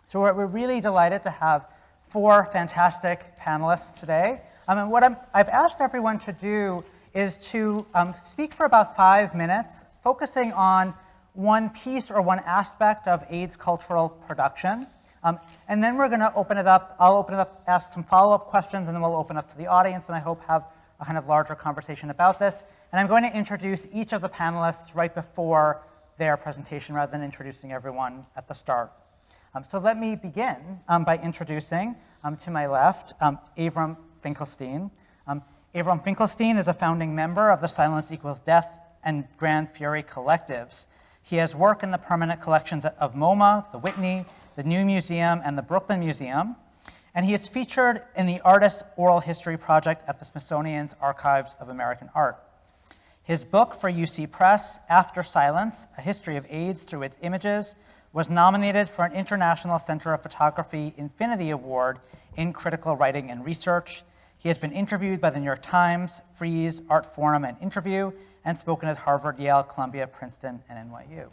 So we're really delighted to have 4 fantastic panelists today. And what I've asked everyone to do is to speak for about 5 minutes, focusing on one piece or one aspect of AIDS cultural production. And then we're going to open it up. I'll open it up, ask some follow-up questions, and then we'll open up to the audience, and I hope have a kind of larger conversation about this. And I'm going to introduce each of the panelists right before their presentation rather than introducing everyone at the start. So let me begin by introducing, to my left, Avram Finkelstein. Avram Finkelstein is a founding member of the Silence Equals Death and Grand Fury collectives. He has work in the permanent collections of MoMA, the Whitney, the New Museum, and the Brooklyn Museum. And he is featured in the Artist Oral History Project at the Smithsonian's Archives of American Art. His book for UC Press, After Silence, A History of AIDS Through Its Images, was nominated for an International Center of Photography Infinity Award in Critical Writing and Research. He has been interviewed by the New York Times, Frieze, Art Forum, and Interview, and spoken at Harvard, Yale, Columbia, Princeton, and NYU.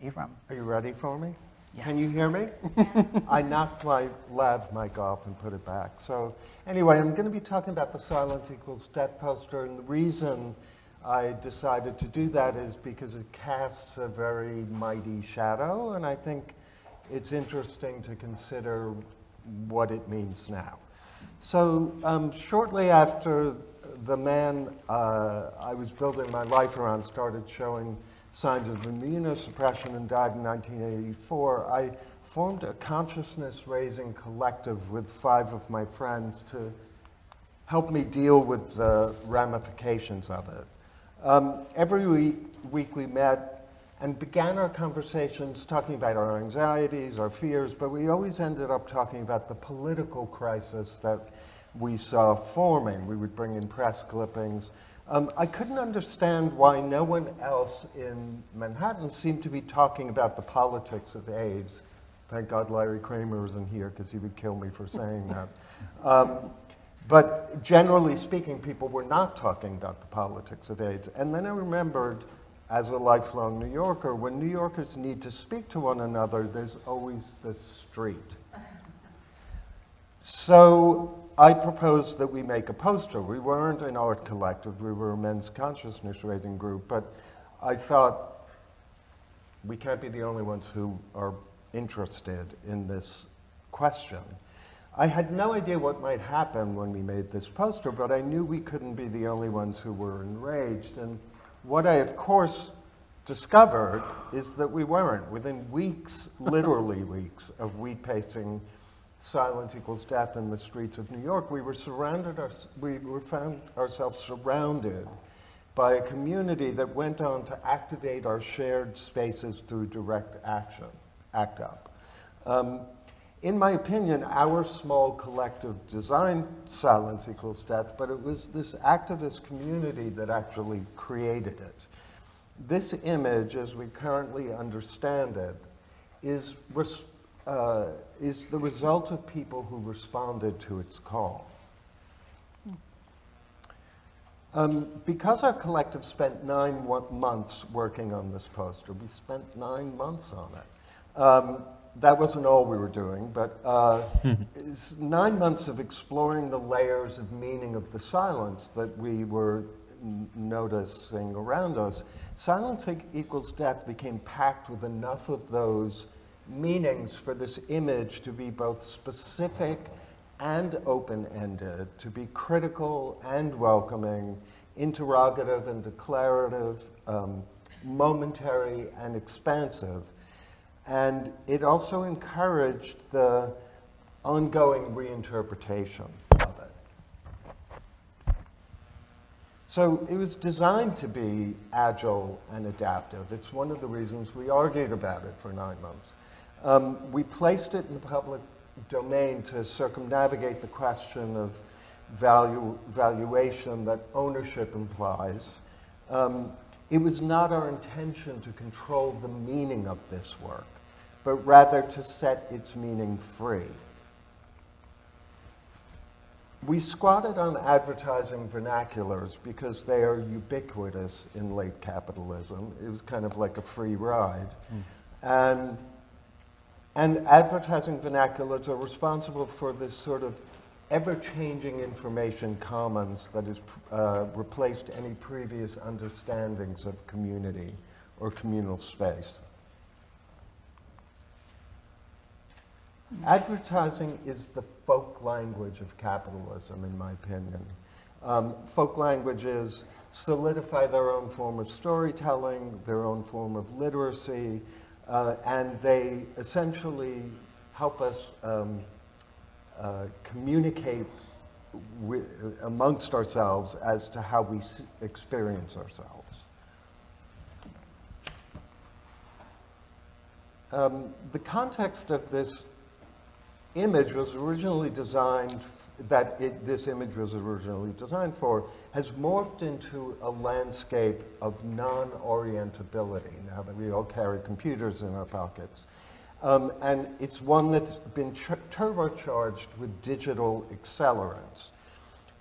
Avram. Are you ready for me? Yes. Can you hear me? Yes. I knocked my lav mic off and put it back. So anyway, I'm going to be talking about the Silence Equals Death poster, and the reason I decided to do that is because it casts a very mighty shadow, and I think it's interesting to consider what it means now. So shortly after the man I was building my life around started showing signs of immunosuppression and died in 1984, I formed a consciousness-raising collective with 5 of my friends to help me deal with the ramifications of it. Every week we met and began our conversations talking about our anxieties, our fears, but we always ended up talking about the political crisis that we saw forming. We would bring in press clippings. I couldn't understand why no one else in Manhattan seemed to be talking about the politics of AIDS. Thank God Larry Kramer isn't here, because he would kill me for saying that. But generally speaking, people were not talking about the politics of AIDS. And then I remembered, as a lifelong New Yorker, when New Yorkers need to speak to one another, there's always the street. So I proposed that we make a poster. We weren't an art collective, we were a men's consciousness raising group, but I thought we can't be the only ones who are interested in this question. I had no idea what might happen when we made this poster, but I knew we couldn't be the only ones who were enraged. And what I, of course, discovered is that we weren't. Within weeks, literally weeks, of we-pacing Silence Equals Death in the streets of New York, we found ourselves surrounded by a community that went on to activate our shared spaces through direct action, ACT UP. In my opinion, our small collective designed Silence Equals Death, but it was this activist community that actually created it. This image, as we currently understand it, is the result of people who responded to its call. Because our collective spent 9 months working on this poster, we spent 9 months on it. That wasn't all we were doing, but it's 9 months of exploring the layers of meaning of the silence that we were noticing around us. Silence Equals Death became packed with enough of those meanings for this image to be both specific and open-ended, to be critical and welcoming, interrogative and declarative, momentary and expansive. And it also encouraged the ongoing reinterpretation of it. So it was designed to be agile and adaptive. It's one of the reasons we argued about it for 9 months. We placed it in the public domain to circumnavigate the question of valuation that ownership implies. It was not our intention to control the meaning of this work, but rather to set its meaning free. We squatted on advertising vernaculars because they are ubiquitous in late capitalism. It was kind of like a free ride. And And advertising vernaculars are responsible for this sort of ever-changing information commons that has replaced any previous understandings of community or communal space. Advertising is the folk language of capitalism, in my opinion. Folk languages solidify their own form of storytelling, their own form of literacy, and they essentially help us communicate amongst ourselves as to how we experience ourselves. The context of this image was originally designed, this image was originally designed for, has morphed into a landscape of non-orientability, now that we all carry computers in our pockets. And it's one that's been turbocharged with digital accelerants.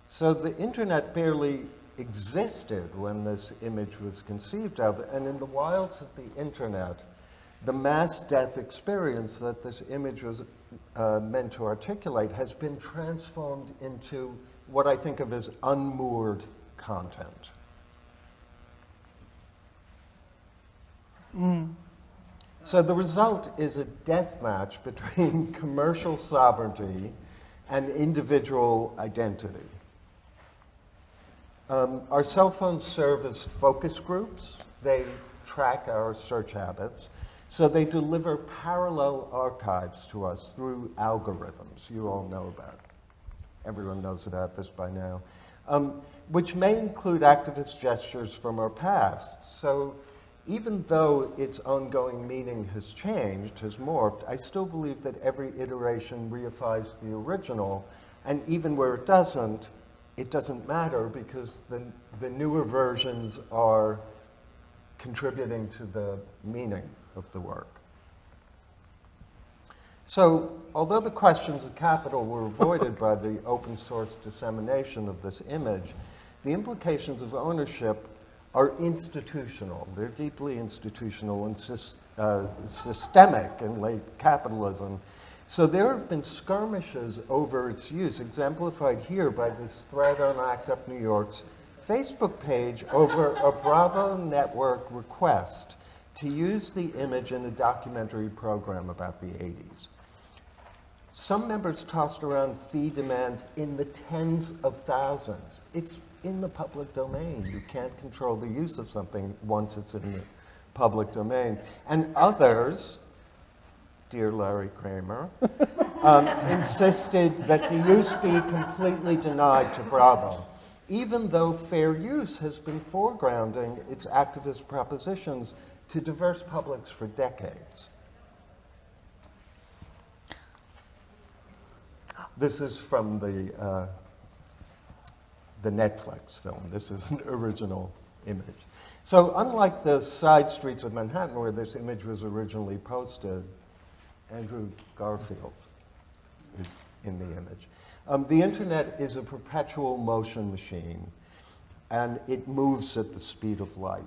So the internet barely existed when this image was conceived of, and in the wilds of the internet, the mass death experience that this image was meant to articulate has been transformed into what I think of as unmoored content. So the result is a death match between commercial sovereignty and individual identity. Our cell phones serve as focus groups. They track our search habits. So they deliver parallel archives to us through algorithms. You all know that. Everyone knows about this by now. Which may include activist gestures from our past. So even though its ongoing meaning has changed, has morphed, I still believe that every iteration reifies the original, and even where it doesn't matter because the newer versions are contributing to the meaning of the work. So, although the questions of capital were avoided by the open source dissemination of this image, the implications of ownership are institutional. They're deeply institutional and systemic in late capitalism. So there have been skirmishes over its use, exemplified here by this thread on ACT UP New York's Facebook page over a Bravo network request to use the image in a documentary program about the 80s. Some members tossed around fee demands in the tens of thousands. It's in the public domain. You can't control the use of something once it's in the public domain. And others, dear Larry Kramer, insisted that the use be completely denied to Bravo, even though fair use has been foregrounding its activist propositions to diverse publics for decades. This is from the Netflix film. This is an original image. So unlike the side streets of Manhattan where this image was originally posted, Andrew Garfield is in the image. The internet is a perpetual motion machine, and it moves at the speed of light.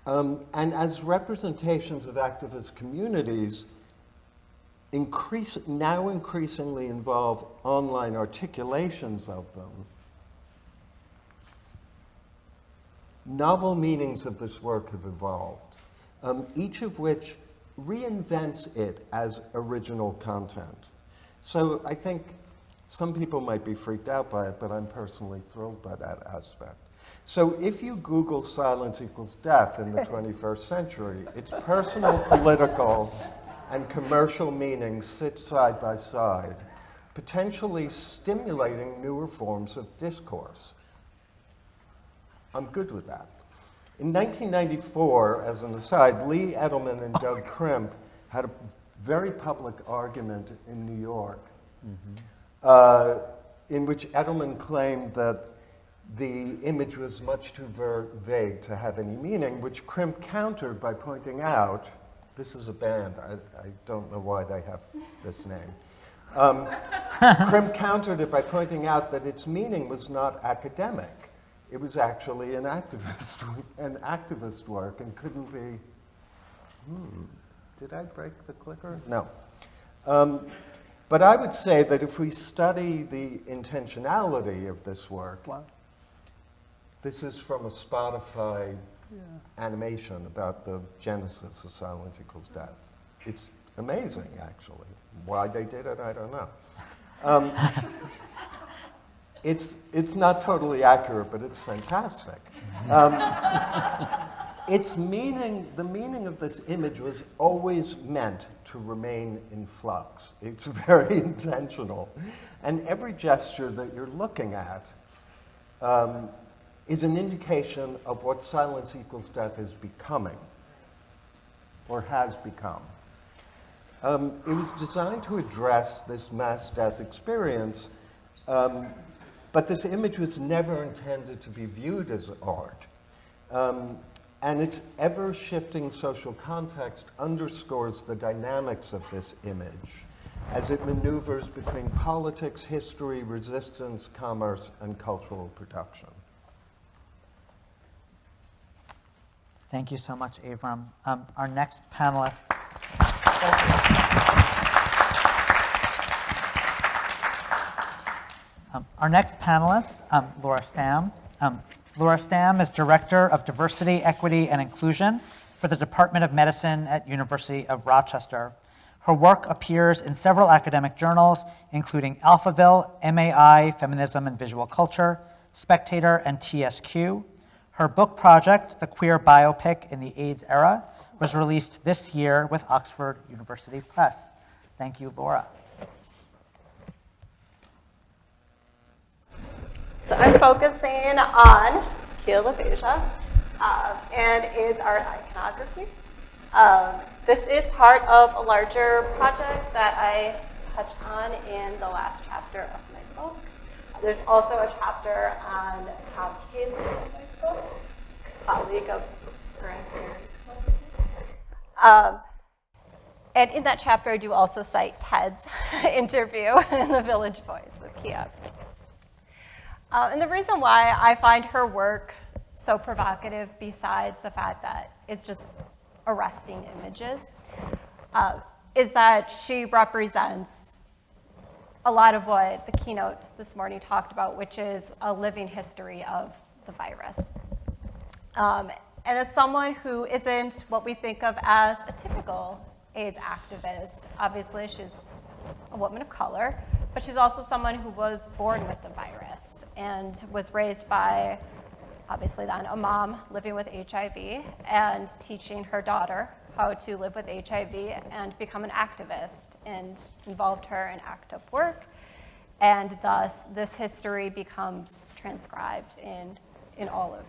And as representations of activist communities now increasingly involve online articulations of them, novel meanings of this work have evolved, each of which reinvents it as original content. So I think some people might be freaked out by it, but I'm personally thrilled by that aspect. So if you Google silence equals death in the 21st century, its personal, political, and commercial meanings sit side by side, potentially stimulating newer forms of discourse. I'm good with that. In 1994, as an aside, Lee Edelman and Doug Crimp had a very public argument in New York, in which Edelman claimed that the image was much too vague to have any meaning, which Crimp countered by pointing out, this is a band, I don't know why they have this name. Crimp countered it by pointing out that its meaning was not academic. It was actually an activist work and couldn't be Did I break the clicker? No. But I would say that if we study the intentionality of this work, this is from a Spotify animation about the genesis of silence equals death. It's amazing, actually. Why they did it, I don't know. It's not totally accurate, but it's fantastic. The meaning of this image was always meant to remain in flux. It's very intentional. And every gesture that you're looking at is an indication of what silence equals death is becoming, or has become. It was designed to address this mass death experience, but this image was never intended to be viewed as art. And its ever-shifting social context underscores the dynamics of this image as it maneuvers between politics, history, resistance, commerce, and cultural production. Thank you so much, Avram. Our next panelist. Our next panelist, Laura Stam. Laura Stam is Director of Diversity, Equity, and Inclusion for the Department of Medicine at University of Rochester. Her work appears in several academic journals, including Alphaville, MAI, Feminism and Visual Culture, Spectator, and TSQ. Her book project, The Queer Biopic in the AIDS Era, was released this year with Oxford University Press. Thank you, Laura. So I'm focusing on Keel of Asia and AIDS art iconography. This is part of a larger project that I touch on in the last chapter of my book. There's also a chapter on Tom Cayley in my book, colleague of grandparents. And in that chapter, I do also cite Ted's interview in The Village Voice with Kia. And the reason why I find her work so provocative, besides the fact that it's just arresting images, is that she represents a lot of what the keynote this morning talked about, which is a living history of the virus. And as someone who isn't what we think of as a typical AIDS activist, obviously she's a woman of color, but she's also someone who was born with the virus and was raised by, obviously then, a mom living with HIV and teaching her daughter how to live with HIV and become an activist, and involved her in ACT UP work. And thus, this history becomes transcribed in all of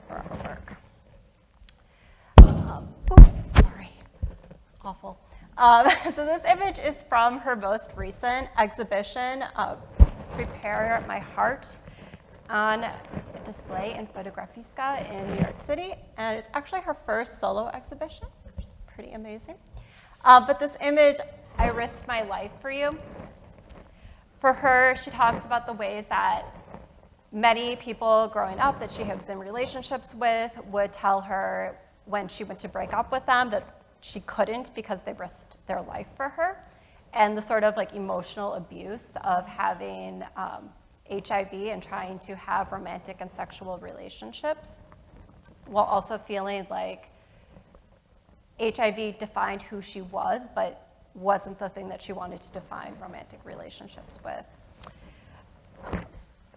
her work. Sorry, it's awful. So this image is from her most recent exhibition, Prepare My Heart. It's on display in Fotografiska in New York City, and it's actually her first solo exhibition, which is pretty amazing. But this image, I risked my life for you. For her, she talks about the ways that many people growing up that she was in relationships with would tell her when she went to break up with them that she couldn't because they risked their life for her, and the sort of like emotional abuse of having HIV and trying to have romantic and sexual relationships, while also feeling like HIV defined who she was, but wasn't the thing that she wanted to define romantic relationships with.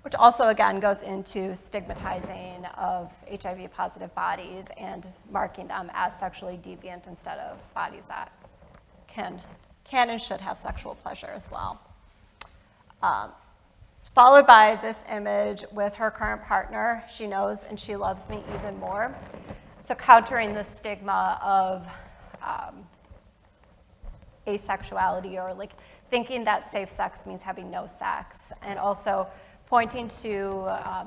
Which also, again, goes into stigmatizing of HIV-positive bodies and marking them as sexually deviant instead of bodies that can and should have sexual pleasure as well. Followed by this image with her current partner, She Knows and She Loves Me Even More. So countering the stigma of asexuality, or like thinking that safe sex means having no sex, and also pointing to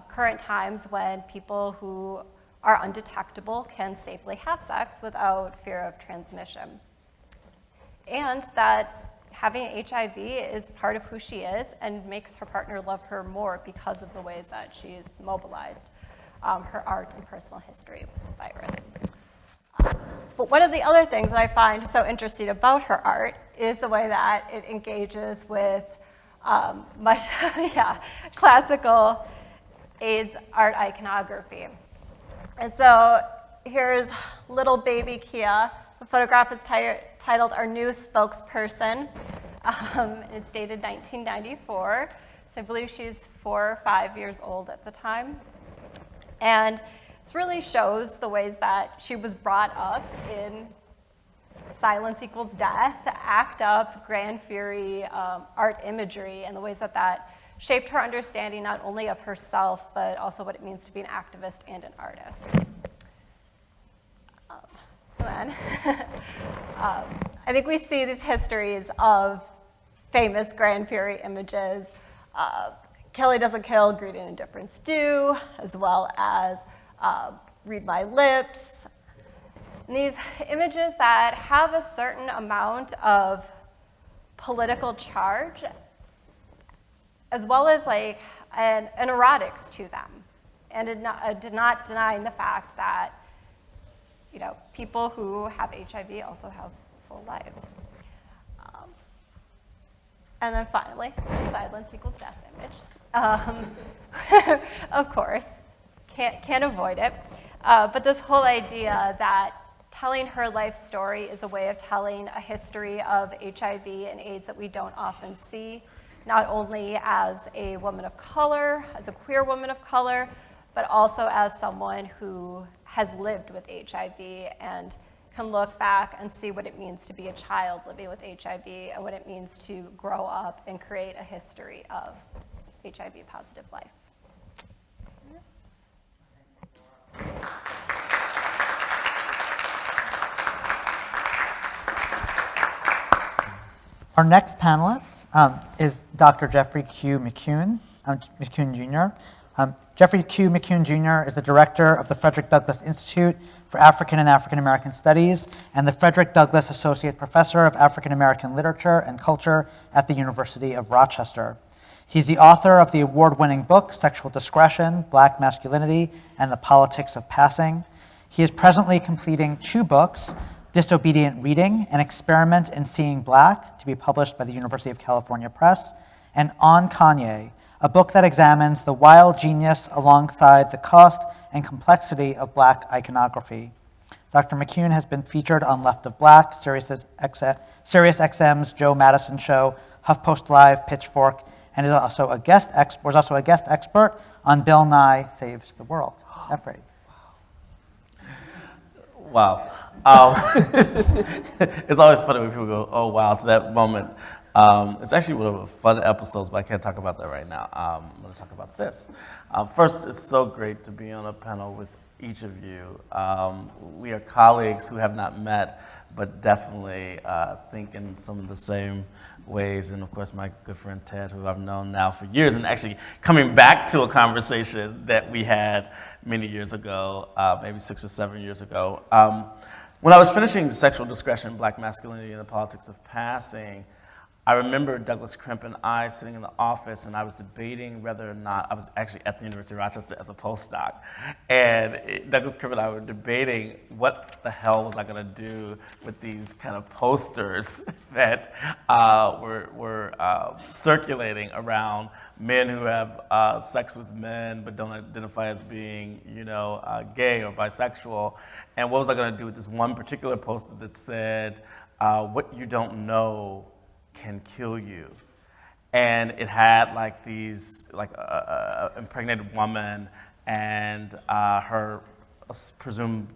current times when people who are undetectable can safely have sex without fear of transmission. And that having HIV is part of who she is and makes her partner love her more because of the ways that she's mobilized her art and personal history with the virus. But one of the other things that I find so interesting about her art is the way that it engages with much classical AIDS art iconography. And so here's little baby Kia. The photograph is titled Our New Spokesperson. It's dated 1994. So I believe she's 4 or 5 years old at the time. And this really shows the ways that she was brought up in silence equals death, ACT UP, Grand Fury, art imagery, and the ways that that shaped her understanding not only of herself, but also what it means to be an activist and an artist. I think we see these histories of famous Grand Fury images. Kelly Doesn't Kill, Greed and Indifference Do, as well as Read My Lips. And these images that have a certain amount of political charge, as well as like an erotics to them, and did not denying the fact that people who have HIV also have full lives. And then finally, silence equals death image. Of course, can't avoid it. But this whole idea that telling her life story is a way of telling a history of HIV and AIDS that we don't often see, not only as a woman of color, as a queer woman of color, but also as someone who has lived with HIV and can look back and see what it means to be a child living with HIV and what it means to grow up and create a history of HIV-positive life. Our next panelist is Dr. Jeffrey Q. McCune Jr. Jeffrey Q. McCune Jr. is the director of the Frederick Douglass Institute for African and African American Studies and the Frederick Douglass Associate Professor of African American Literature and Culture at the University of Rochester. He's the author of the award-winning book, Sexual Discretion, Black Masculinity, and the Politics of Passing. He is presently completing 2 books, Disobedient Reading, An Experiment in Seeing Black, to be published by the University of California Press, and On Kanye, a book that examines the wild genius alongside the cost and complexity of Black iconography. Dr. McCune has been featured on Left of Black, SiriusXM's Joe Madison Show, HuffPost Live, Pitchfork, and was also a guest expert on Bill Nye Saves the World. Jeffrey. Wow. It's always funny when people go, oh, wow, to that moment. It's actually one of the fun episodes, but I can't talk about that right now. I'm going to talk about this. First, it's so great to be on a panel with each of you. We are colleagues who have not met, but definitely think in some of the same ways. And of course, my good friend Ted, who I've known now for years, and actually coming back to a conversation that we had many years ago, maybe 6 or 7 years ago. When I was finishing Sexual Discretion, Black Masculinity, and the Politics of Passing, I remember Douglas Crimp and I sitting in the office, and I was debating whether or not, I was actually at the University of Rochester as a postdoc, and Douglas Crimp and I were debating what the hell was I gonna do with these kind of posters that were circulating around men who have sex with men but don't identify as being, gay or bisexual, and what was I gonna do with this one particular poster that said, what you don't know can kill you. And it had like these, a impregnated woman and her presumed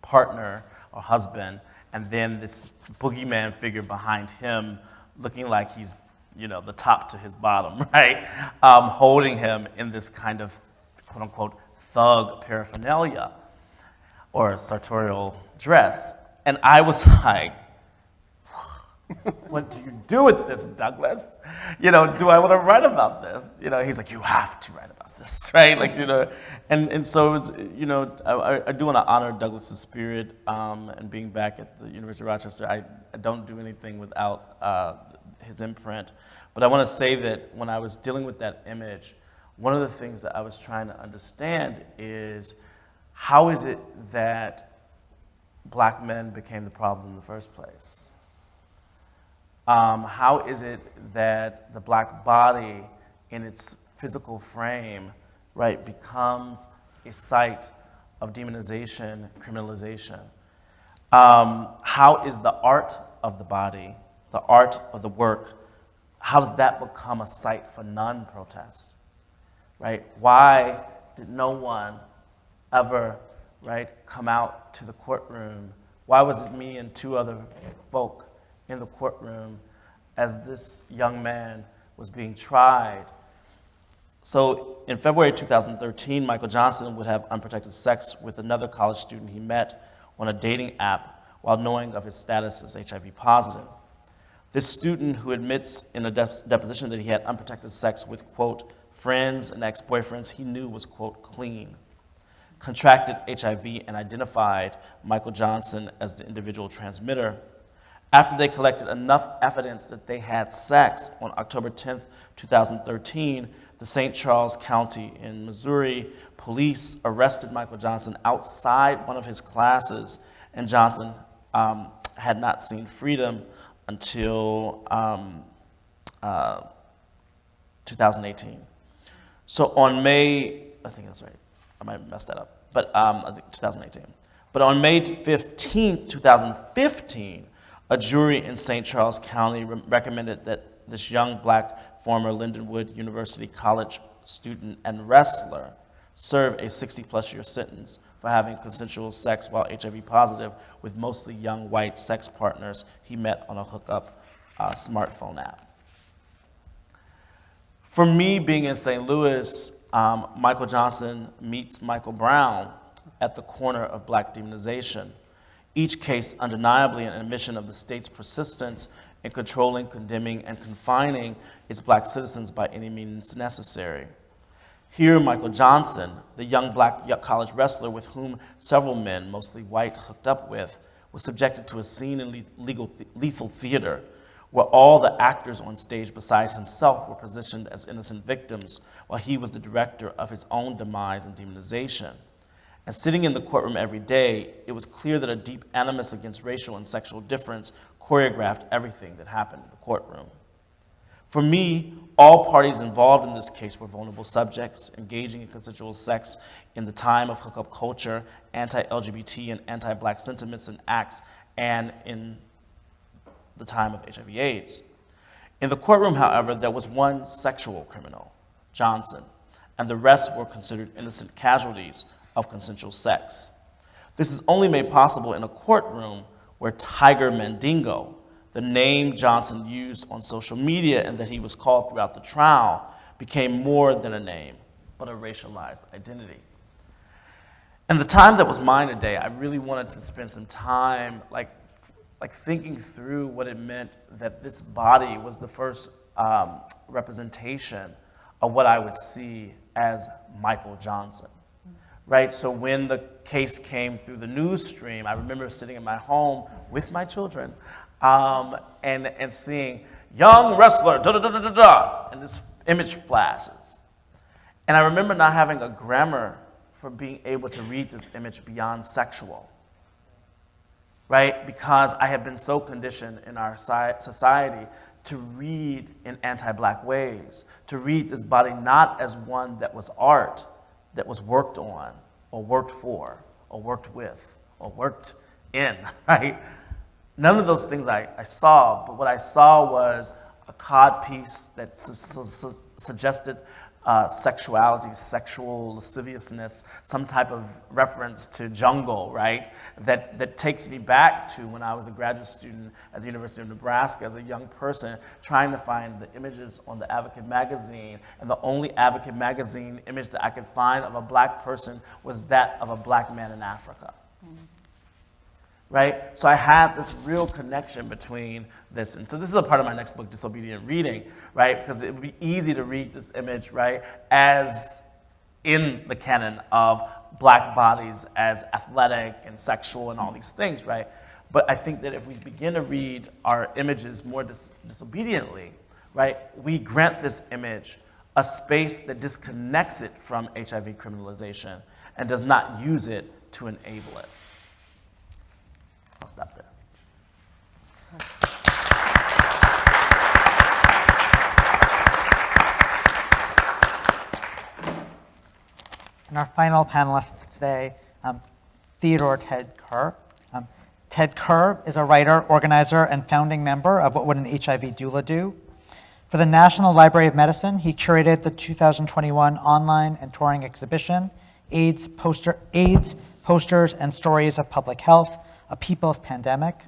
partner or husband, and then this boogeyman figure behind him looking like he's, the top to his bottom, right? Holding him in this kind of quote unquote thug paraphernalia or sartorial dress. And I was like, what do you do with this, Douglas? Do I want to write about this? He's like, you have to write about this, right? And so it was, I do want to honor Douglas's spirit and being back at the University of Rochester. I don't do anything without his imprint. But I want to say that when I was dealing with that image, one of the things that I was trying to understand is how is it that black men became the problem in the first place? How is it that the black body in its physical frame, right, becomes a site of demonization, criminalization? How is the art of the body, the art of the work, how does that become a site for non-protest, right? Why did no one ever, right, come out to the courtroom? Why was it me and two other folk in the courtroom as this young man was being tried? So in February 2013, Michael Johnson would have unprotected sex with another college student he met on a dating app while knowing of his status as HIV positive. This student, who admits in a deposition that he had unprotected sex with, quote, friends and ex-boyfriends he knew was, quote, clean, contracted HIV and identified Michael Johnson as the individual transmitter. After they collected enough evidence that they had sex on October 10th, 2013, the St. Charles County in Missouri police arrested Michael Johnson outside one of his classes, and Johnson had not seen freedom until 2018. So on May, I think that's right, I might have messed that up, but I think 2018. But on May 15th, 2015, a jury in St. Charles County recommended that this young black former Lindenwood University College student and wrestler serve a 60-plus year sentence for having consensual sex while HIV positive with mostly young white sex partners he met on a hookup smartphone app. For me, being in St. Louis, Michael Johnson meets Michael Brown at the corner of black demonization. Each case undeniably an admission of the state's persistence in controlling, condemning, and confining its black citizens by any means necessary. Here, Michael Johnson, the young black college wrestler with whom several men, mostly white, hooked up with, was subjected to a scene in lethal theater where all the actors on stage besides himself were positioned as innocent victims while he was the director of his own demise and demonization. And sitting in the courtroom every day, it was clear that a deep animus against racial and sexual difference choreographed everything that happened in the courtroom. For me, all parties involved in this case were vulnerable subjects engaging in consensual sex in the time of hookup culture, anti-LGBT and anti-black sentiments and acts, and in the time of HIV/AIDS. In the courtroom, however, there was one sexual criminal, Johnson, and the rest were considered innocent casualties of consensual sex. This is only made possible in a courtroom where Tiger Mandingo, the name Johnson used on social media and that he was called throughout the trial, became more than a name, but a racialized identity. And the time that was mine today, I really wanted to spend some time like thinking through what it meant that this body was the first representation of what I would see as Michael Johnson. Right, so when the case came through the news stream, I remember sitting in my home with my children and seeing young wrestler, and this image flashes. And I remember not having a grammar for being able to read this image beyond sexual, right? Because I had been so conditioned in our society to read in anti-black ways, to read this body not as one that was art, that was worked on, or worked for, or worked with, or worked in, right? None of those things I saw, but what I saw was a cod piece that suggested sexuality, sexual lasciviousness, some type of reference to jungle, right? That takes me back to when I was a graduate student at the University of Nebraska as a young person trying to find the images on the Advocate magazine, and the only Advocate magazine image that I could find of a black person was that of a black man in Africa. Right? So I have this real connection between this. And so this is a part of my next book, Disobedient Reading, right? Because it would be easy to read this image, right, as in the canon of black bodies as athletic and sexual and all these things, right? But I think that if we begin to read our images more disobediently, right, we grant this image a space that disconnects it from HIV criminalization and does not use it to enable it. I'll stop there. And our final panelist today, Theodore Ted Kerr. Ted Kerr is a writer, organizer, and founding member of What Would an HIV Doula Do? For the National Library of Medicine, he curated the 2021 online and touring exhibition, AIDS, Posters and Stories of Public Health, A People's Pandemic.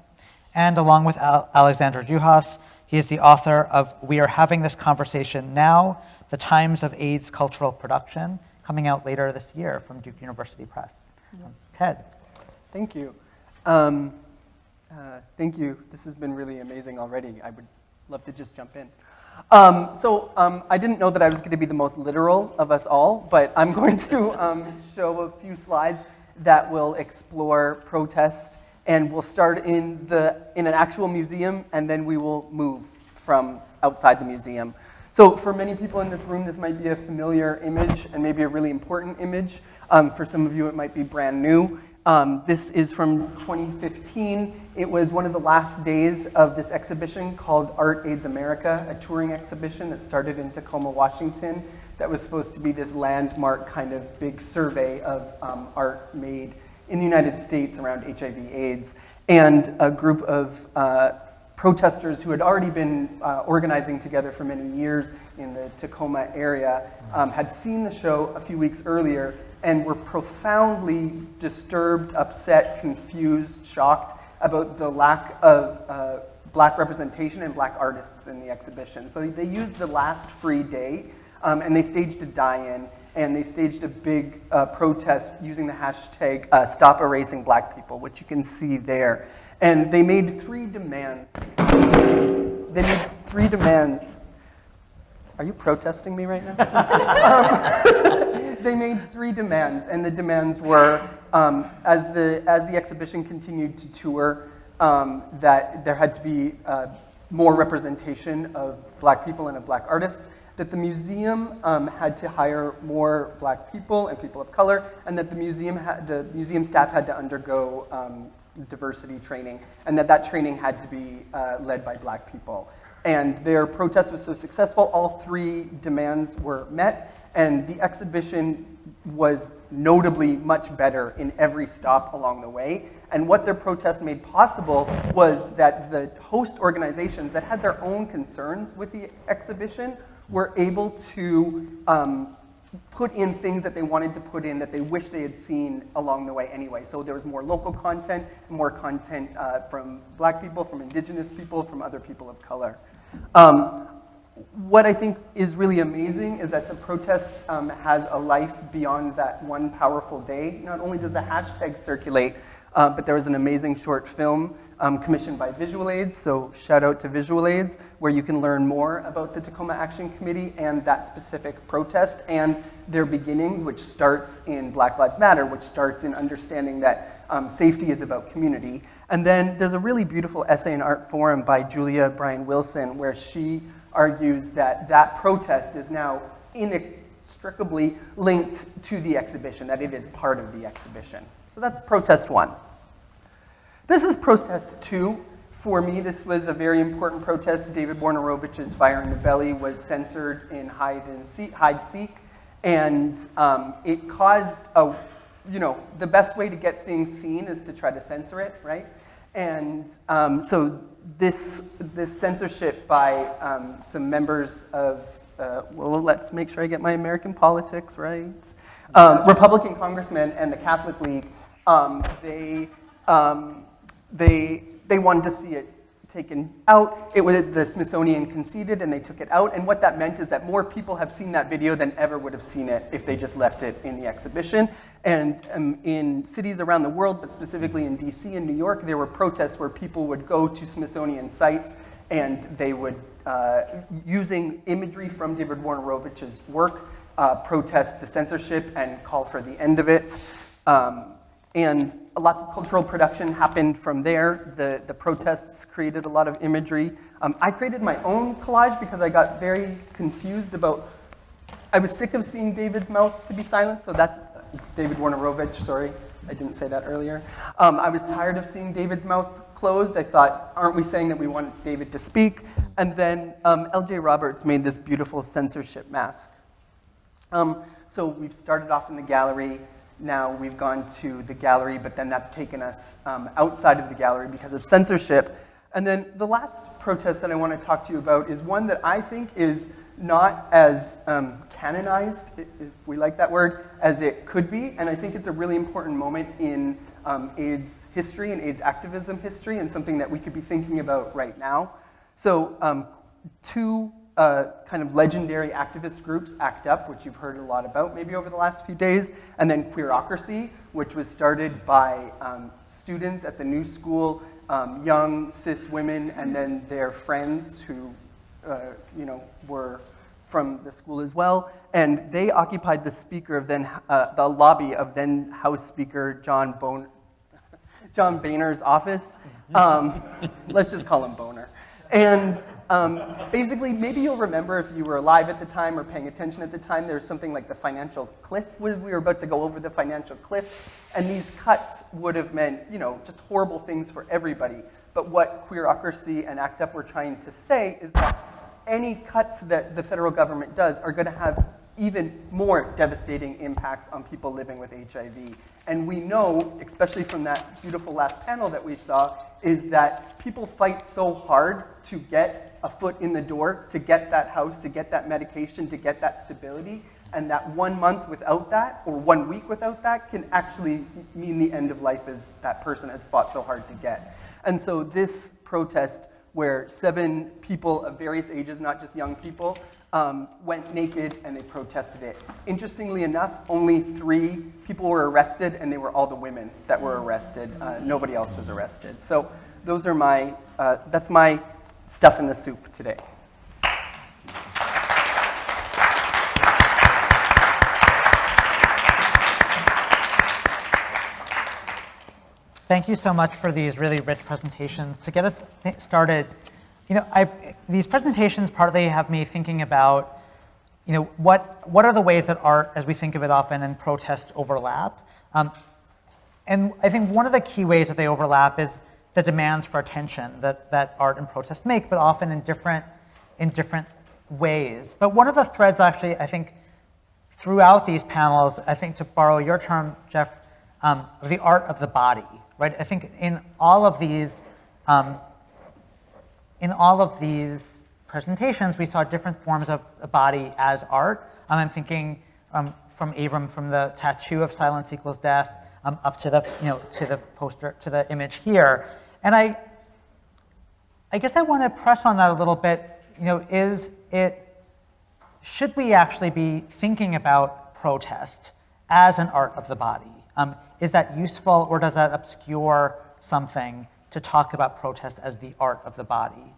And along with Alexandra Juhas, he is the author of We Are Having This Conversation Now, The Times of AIDS Cultural Production, coming out later this year from Duke University Press. Ted. Thank you. Thank you. This has been really amazing already. I would love to just jump in. I didn't know that I was going to be the most literal of us all, but I'm going to show a few slides that will explore protest, and we'll start in an actual museum, and then we will move from outside the museum. So for many people in this room, this might be a familiar image and maybe a really important image. For some of you, it might be brand new. This is from 2015. It was one of the last days of this exhibition called Art AIDS America, a touring exhibition that started in Tacoma, Washington, that was supposed to be this landmark kind of big survey of art made in the United States around HIV/AIDS. And a group of protesters who had already been organizing together for many years in the Tacoma area had seen the show a few weeks earlier and were profoundly disturbed, upset, confused, shocked about the lack of Black representation and Black artists in the exhibition. So they used the last free day and they staged a die-in, and they staged a big protest using the hashtag Stop Erasing Black People, which you can see there. And they made 3 demands. Are you protesting me right now? They made 3 demands, and the demands were, as the exhibition continued to tour, that there had to be more representation of Black people and of Black artists, that the museum had to hire more Black people and people of color, and that the museum staff had to undergo diversity training, and that training had to be led by Black people. And their protest was so successful, all 3 demands were met, and the exhibition was notably much better in every stop along the way. And what their protest made possible was that the host organizations that had their own concerns with the exhibition were able to put in things that they wanted to put in that they wish they had seen along the way anyway. So there was more local content, more content from Black people, from Indigenous people, from other people of color. What I think is really amazing is that the protest has a life beyond that one powerful day. Not only does the hashtag circulate, but there was an amazing short film commissioned by Visual Aids, so shout out to Visual Aids, where you can learn more about the Tacoma Action Committee and that specific protest and their beginnings, which starts in Black Lives Matter, which starts in understanding that safety is about community. And then there's a really beautiful essay in Art Forum by Julia Bryan Wilson, where she argues that that protest is now inextricably linked to the exhibition, that it is part of the exhibition. So that's protest 1. This is protest 2. For me, this was a very important protest. David Bornarovich's Fire in the Belly was censored in Hide Seek, and it caused the best way to get things seen is to try to censor it, right? And so this censorship by some members of, well, let's make sure I get my American politics right, Republican congressmen and the Catholic League, they wanted to see it taken out. It was the Smithsonian conceded, and they took it out. And what that meant is that more people have seen that video than ever would have seen it if they just left it in the exhibition. And in cities around the world, but specifically in DC and New York, there were protests where people would go to Smithsonian sites and they would, using imagery from David Bornarovich's work, protest the censorship and call for the end of it. And lots of cultural production happened from there. The protests created a lot of imagery. I created my own collage because I got very confused about, I was sick of seeing David's mouth to be silent, so that's David Bornarovich, sorry. I didn't say that earlier. I was tired of seeing David's mouth closed. I thought, aren't we saying that we want David to speak? And then L.J. Roberts made this beautiful censorship mask. So we've started off in the gallery. Now we've gone to the gallery, but then that's taken us outside of the gallery because of censorship. And then the last protest that I want to talk to you about is one that I think is not as canonized, if we like that word, as it could be. And I think it's a really important moment in AIDS history and AIDS activism history, and something that we could be thinking about right now. So two kind of legendary activist groups, ACT UP, which you've heard a lot about maybe over the last few days, and then Queerocracy, which was started by students at the New School, young cis women, and then their friends who were from the school as well. And they occupied the speaker of then the lobby of then House Speaker John Boehner's office. Let's just call him Boehner. And basically, maybe you'll remember if you were alive at the time or paying attention at the time, there was something like the financial cliff. We were about to go over the financial cliff, and these cuts would have meant, just horrible things for everybody. But what Queerocracy and ACT UP were trying to say is that any cuts that the federal government does are going to have even more devastating impacts on people living with HIV. And we know, especially from that beautiful last panel that we saw, is that people fight so hard to get a foot in the door, to get that house, to get that medication, to get that stability, and that 1 month without that, or 1 week without that, can actually mean the end of life as that person has fought so hard to get. And so this protest, where 7 people of various ages, not just young people, went naked and they protested it. Interestingly enough, only 3 people were arrested, and they were all the women that were arrested. Nobody else was arrested. So those are that's my stuff in the soup today. Thank you so much for these really rich presentations. To get us started, these presentations partly have me thinking about, what are the ways that art, as we think of it often, and protest overlap? And I think one of the key ways that they overlap is the demands for attention that art and protest make, but often in different ways. But one of the threads, actually, I think, throughout these panels, I think, to borrow your term, Jeff, the art of the body, right? I think in all of these presentations, we saw different forms of the body as art. I'm thinking from Abram, from the tattoo of silence equals death, up to the to the poster, to the image here. And I guess I want to press on that a little bit. Should we actually be thinking about protest as an art of the body? Is that useful, or does that obscure something to talk about protest as the art of the body?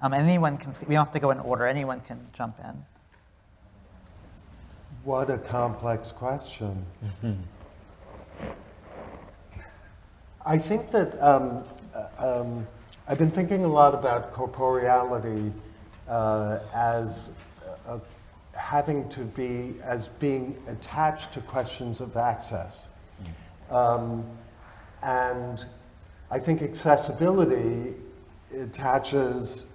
Anyone can, we don't have to go in order, anyone can jump in. What a complex question. I think that I've been thinking a lot about corporeality as having to be, as being attached to questions of access. And I think accessibility attaches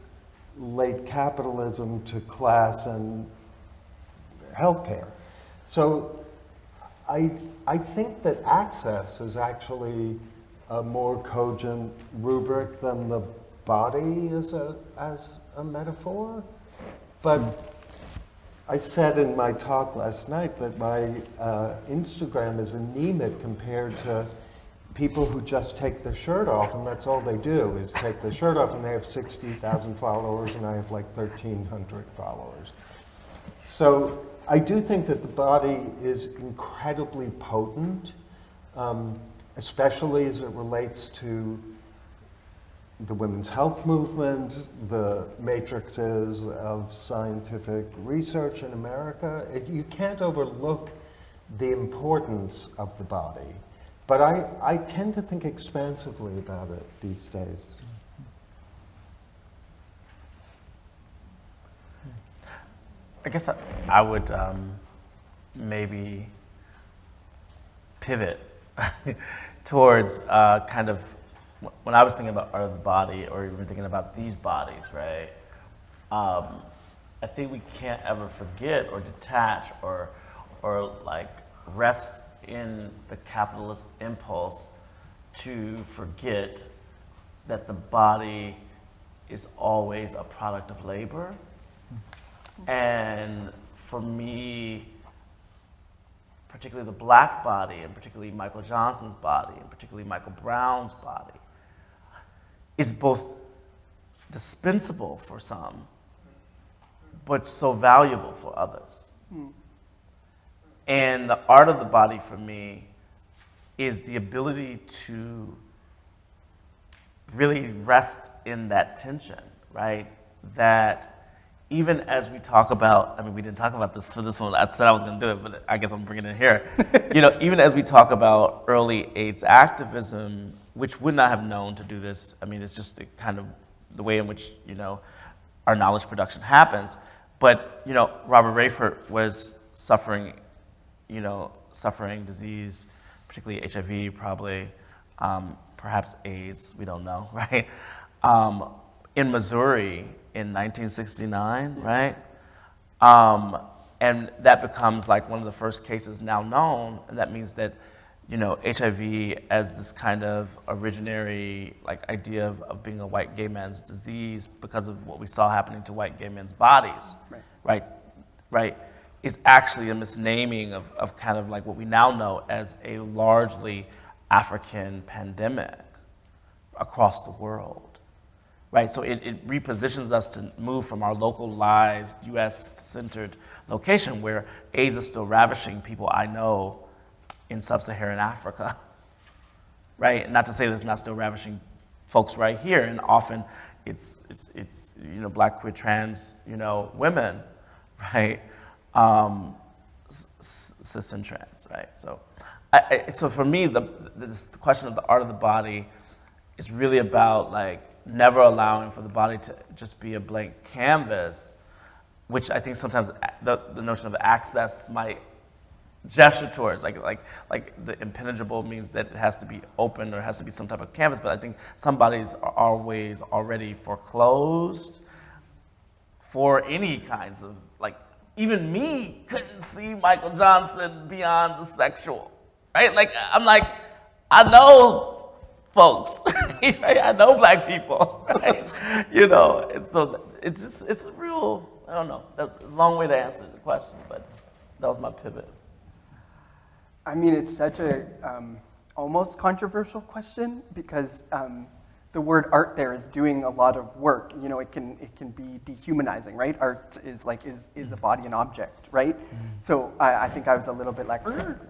late capitalism to class and healthcare. So I think that access is actually a more cogent rubric than the body as a metaphor. But I said in my talk last night that my Instagram is anemic compared to people who just take their shirt off, and that's all they do is take their shirt off, and they have 60,000 followers, and I have like 1,300 followers. So I do think that the body is incredibly potent, especially as it relates to the women's health movement, the matrices of scientific research in America. You can't overlook the importance of the body. But I tend to think expansively about it these days. I guess I would maybe pivot towards kind of, when I was thinking about art of the body, or even thinking about these bodies, right? I think we can't ever forget or detach or like rest in the capitalist impulse to forget that the body is always a product of labor. And for me, particularly the Black body, and particularly Michael Johnson's body, and particularly Michael Brown's body, is both dispensable for some, but so valuable for others. And the art of the body for me is the ability to really rest in that tension, right? That even as we talk about, I mean, we didn't talk about this for this one. I said I was going to do it, but I guess I'm bringing it here. You know, even as we talk about early AIDS activism, which would not have known to do this. I mean, it's just the kind of the way in which, you know, our knowledge production happens. But, you know, Robert Rayford was suffering disease, particularly HIV, probably, perhaps AIDS, we don't know, right? In Missouri in 1969, right? And that becomes like one of the first cases now known, and that means that, you know, HIV as this kind of originary like idea of being a white gay man's disease because of what we saw happening to white gay men's bodies, right, is actually a misnaming of kind of like what we now know as a largely African pandemic across the world, right? So it repositions us to move from our localized US-centered location where AIDS is still ravishing people I know in sub-Saharan Africa, right? Not to say that it's not still ravishing folks right here, and often it's you know, Black, queer, trans, you know, women, right? Cis and trans, right? So, so for me, the question of the art of the body is really about like never allowing for the body to just be a blank canvas, which I think sometimes the notion of access might gesture towards, like the impenetrable means that it has to be open or it has to be some type of canvas, but I think some bodies are always already foreclosed for any kinds of, like, even me couldn't see Michael Johnson beyond the sexual, right? Like, I'm like, I know folks, right? I know Black people, right? You know, and so it's a real, I don't know, that's a long way to answer the question, but that was my pivot. I mean, it's such a almost controversial question because the word art there is doing a lot of work. You know, it can be dehumanizing, right? Art is like is a body an object, right? So I think I was a little bit like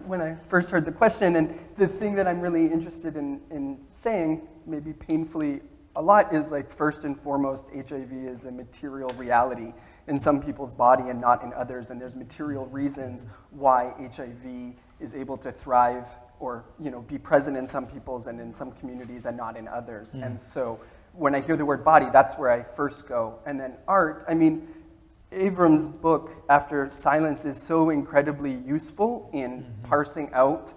when I first heard the question. And the thing that I'm really interested in saying, maybe painfully a lot, is like first and foremost, HIV is a material reality in some people's body and not in others. And there's material reasons why HIV is able to thrive or, you know, be present in some people's and in some communities and not in others. And so when I hear the word body, that's where I first go. And then art, I mean, Avram's book, After Silence, is so incredibly useful in parsing out,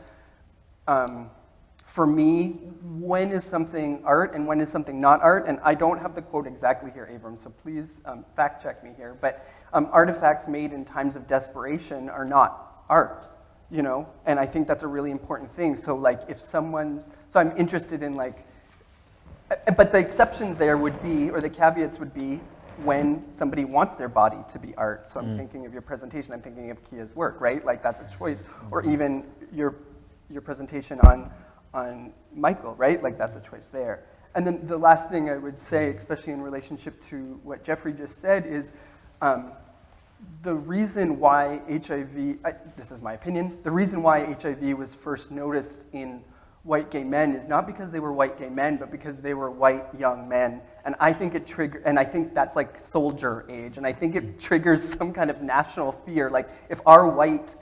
for me, when is something art and when is something not art. And I don't have the quote exactly here, Avram, so please fact check me here. But artifacts made in times of desperation are not art. You know, and I think that's a really important thing. So like if so I'm interested in like, but the exceptions there would be, or the caveats would be, when somebody wants their body to be art. So I'm thinking of your presentation, I'm thinking of Kia's work, right? Like that's a choice. Or even your presentation on Michael, right? Like that's a choice there. And then the last thing I would say, especially in relationship to what Jeffrey just said, is the reason why HIV, this is my opinion, the reason why HIV was first noticed in white gay men is not because they were white gay men, but because they were white young men. And I think it and I think that's like soldier age, and I think it triggers some kind of national fear. Like if our white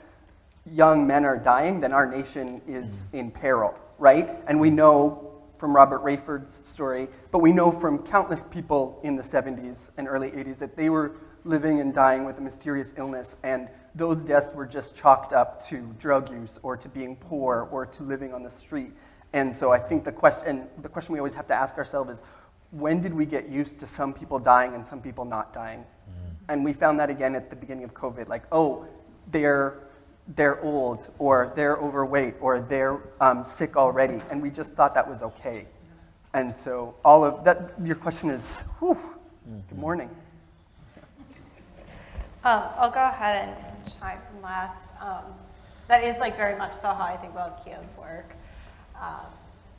young men are dying, then our nation is in peril, right? And we know from Robert Rayford's story, but we know from countless people in the 70s and early 80s that they were living and dying with a mysterious illness, and those deaths were just chalked up to drug use or to being poor or to living on the street. And so I think the question we always have to ask ourselves is, when did we get used to some people dying and some people not dying? And we found that again at the beginning of COVID, like, oh, they're old, or they're overweight, or they're sick already, and we just thought that was okay. And so all of that, your question is, whew, good morning. I'll go ahead and chime in last. That is like very much so how I think about Kia's work,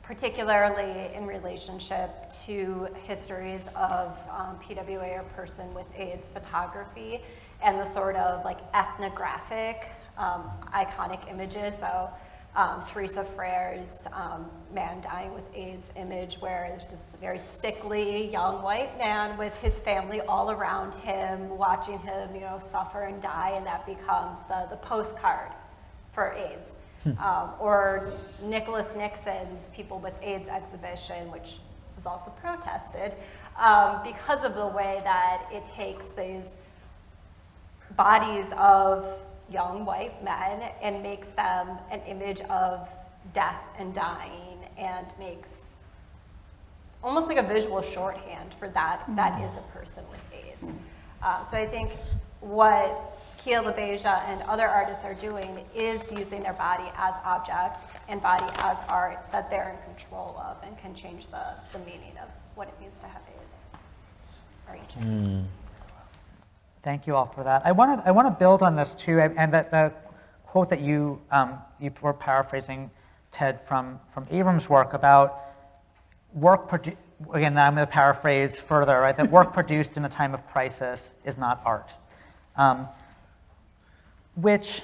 particularly in relationship to histories of PWA or person with AIDS photography and the sort of like ethnographic iconic images. So Teresa Frere's man dying with AIDS image, where there's this very sickly young white man with his family all around him, watching him, suffer and die, and that becomes the postcard for AIDS. Or Nicholas Nixon's People with AIDS exhibition, which was also protested, because of the way that it takes these bodies of young white men and makes them an image of death and dying, and makes almost like a visual shorthand for that is a person with AIDS. So I think what Kia LaBeija and other artists are doing is using their body as object and body as art that they're in control of and can change the meaning of what it means to have AIDS or HIV. Thank you all for that. I want to build on this too, and that the quote that you were paraphrasing, Ted, from Avram's work about work. Again, I'm going to paraphrase further, right? That work produced in a time of crisis is not art, which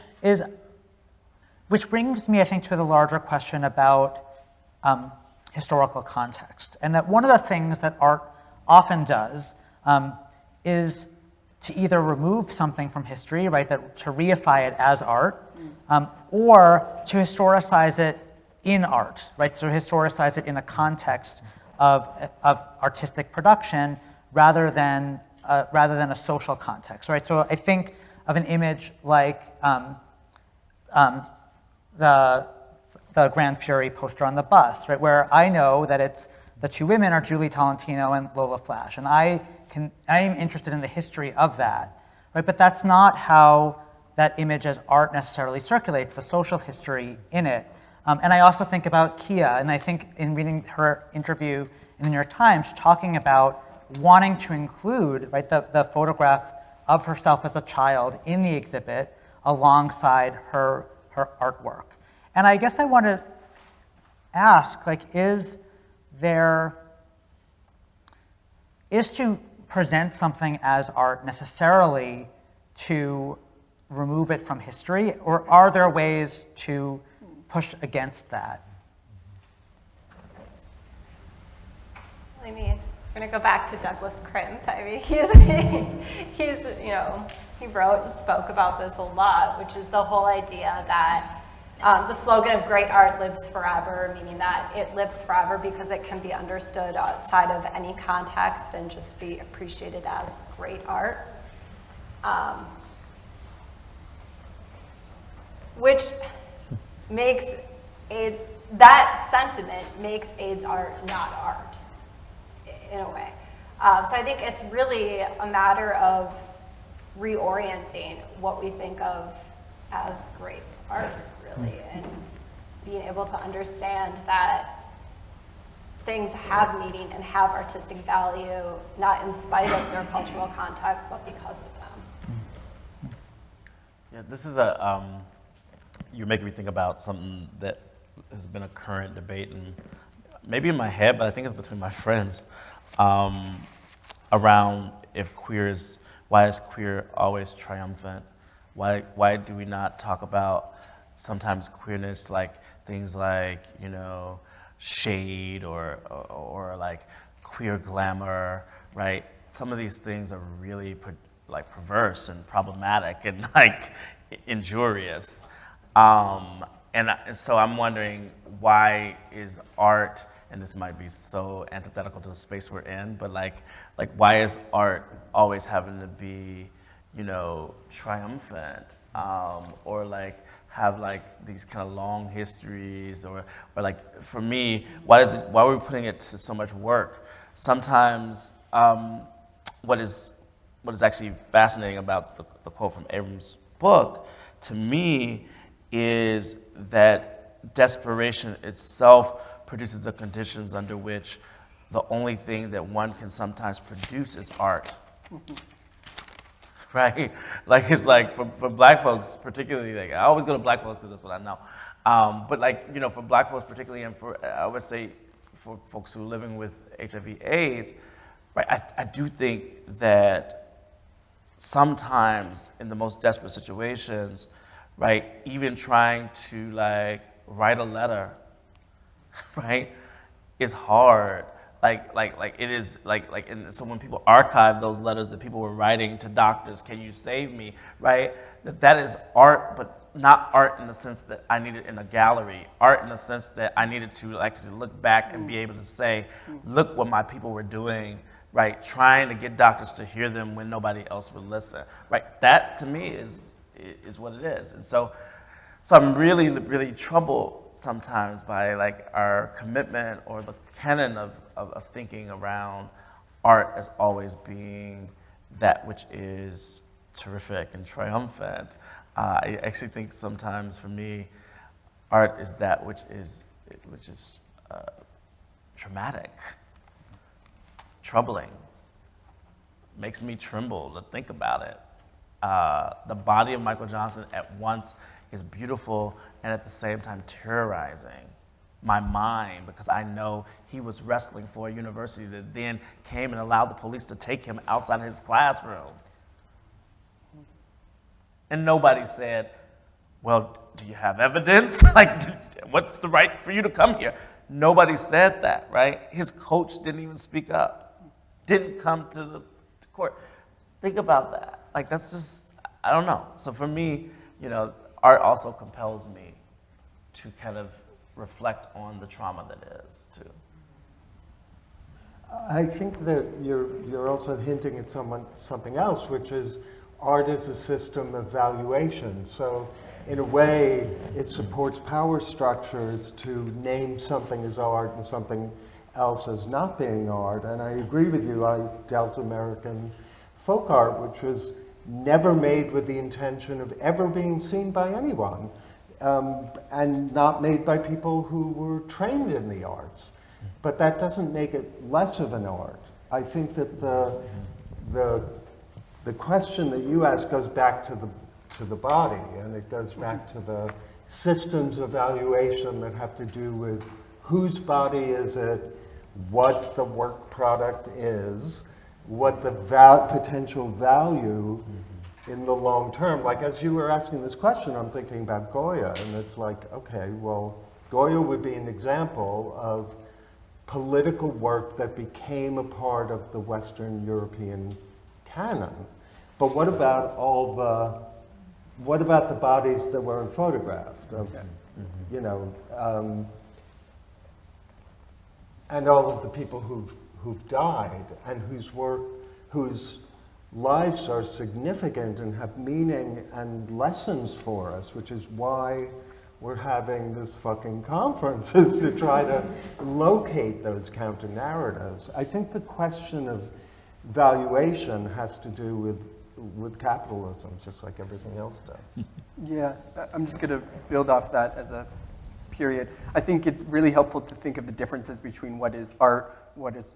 brings me, I think, to the larger question about historical context, and that one of the things that art often does is to either remove something from history, right, to reify it as art, or to historicize it in art, right, so historicize it in a context of artistic production rather than a social context, right? So I think of an image like the Grand Fury poster on the bus, right, where I know that it's the two women are Julie Tolentino and Lola Flash, and I am interested in the history of that, right? But that's not how that image as art necessarily circulates, the social history in it. And I also think about Kia, and I think in reading her interview in the New York Times, talking about wanting to include, right, the photograph of herself as a child in the exhibit alongside her artwork. And I guess I want to ask, like, is to present something as art necessarily to remove it from history, or are there ways to push against that? I mean, we're going to go back to Douglas Crimp. I mean, he wrote and spoke about this a lot, which is the whole idea that the slogan of great art lives forever, meaning that it lives forever because it can be understood outside of any context and just be appreciated as great art. Which makes AIDS, that sentiment makes AIDS art not art, in a way. So I think it's really a matter of reorienting what we think of as great art, really, and being able to understand that things have meaning and have artistic value, not in spite of their cultural context, but because of them. Yeah, this is you're making me think about something that has been a current debate, and maybe in my head, but I think it's between my friends, around why is queer always triumphant? Why do we not talk about sometimes queerness, like things like, shade or like queer glamour, right? Some of these things are really perverse and problematic and like injurious. And so I'm wondering, why is art, and this might be so antithetical to the space we're in, but like why is art always having to be, triumphant or like have like these kind of long histories, or like for me, why are we putting it to so much work? Sometimes what is actually fascinating about the quote from Abrams' book, to me, is that desperation itself produces the conditions under which the only thing that one can sometimes produce is art. Right? Like, it's like, for black folks particularly, like, I always go to black folks because that's what I know. But like, you know, for black folks particularly, and for, I would say, for folks who are living with HIV/AIDS, right, I do think that sometimes in the most desperate situations, right, even trying to like write a letter, right, is hard. Like it is and so when people archive those letters that people were writing to doctors, can you save me, right? That is art, but not art in the sense that I need it in a gallery. Art in the sense that I needed to actually look back and be able to say, look what my people were doing, right? Trying to get doctors to hear them when nobody else would listen, right? That to me is what it is. And so I'm really, really troubled sometimes by like our commitment or the canon of thinking around art as always being that which is terrific and triumphant. I actually think sometimes for me, art is that which is traumatic, troubling, makes me tremble to think about it. The body of Michael Johnson at once is beautiful and at the same time terrorizing my mind, because I know he was wrestling for a university that then came and allowed the police to take him outside his classroom. And nobody said, well, do you have evidence? Like, what's the right for you to come here? Nobody said that, right? His coach didn't even speak up, didn't come to the court. Think about that. Like, that's just, I don't know. So for me, you know, art also compels me to kind of reflect on the trauma that is, too. I think that you're also hinting at something else, which is art is a system of valuation. So in a way, it supports power structures to name something as art and something else as not being art. And I agree with you. I dealt American folk art, which was never made with the intention of ever being seen by anyone, and not made by people who were trained in the arts. But that doesn't make it less of an art. I think that the question that you ask goes back to the body, and it goes back to the systems of valuation that have to do with whose body is it, what the work product is, what the potential value in the long term. Like, as you were asking this question, I'm thinking about Goya, and it's like, okay, well, Goya would be an example of political work that became a part of the Western European canon. But what about the bodies that weren't photographed? You know, and all of the people who've died and whose lives are significant and have meaning and lessons for us, which is why we're having this fucking conference, is to try to locate those counter-narratives. I think the question of valuation has to do with capitalism, just like everything else does. Yeah, I'm just going to build off that as a period. I think it's really helpful to think of the differences between what is art, what is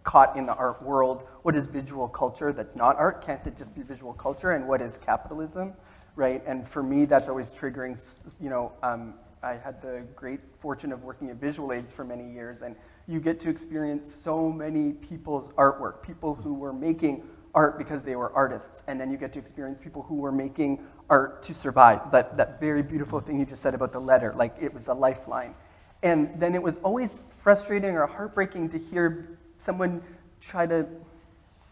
caught in the art world, what is visual culture that's not art, can't it just be visual culture, and what is capitalism, right? And for me, that's always triggering, you know, I had the great fortune of working at Visual Aids for many years, and you get to experience so many people's artwork, people who were making art because they were artists, and then you get to experience people who were making art to survive. That very beautiful thing you just said about the letter, like it was a lifeline. And then it was always frustrating or heartbreaking to hear someone try to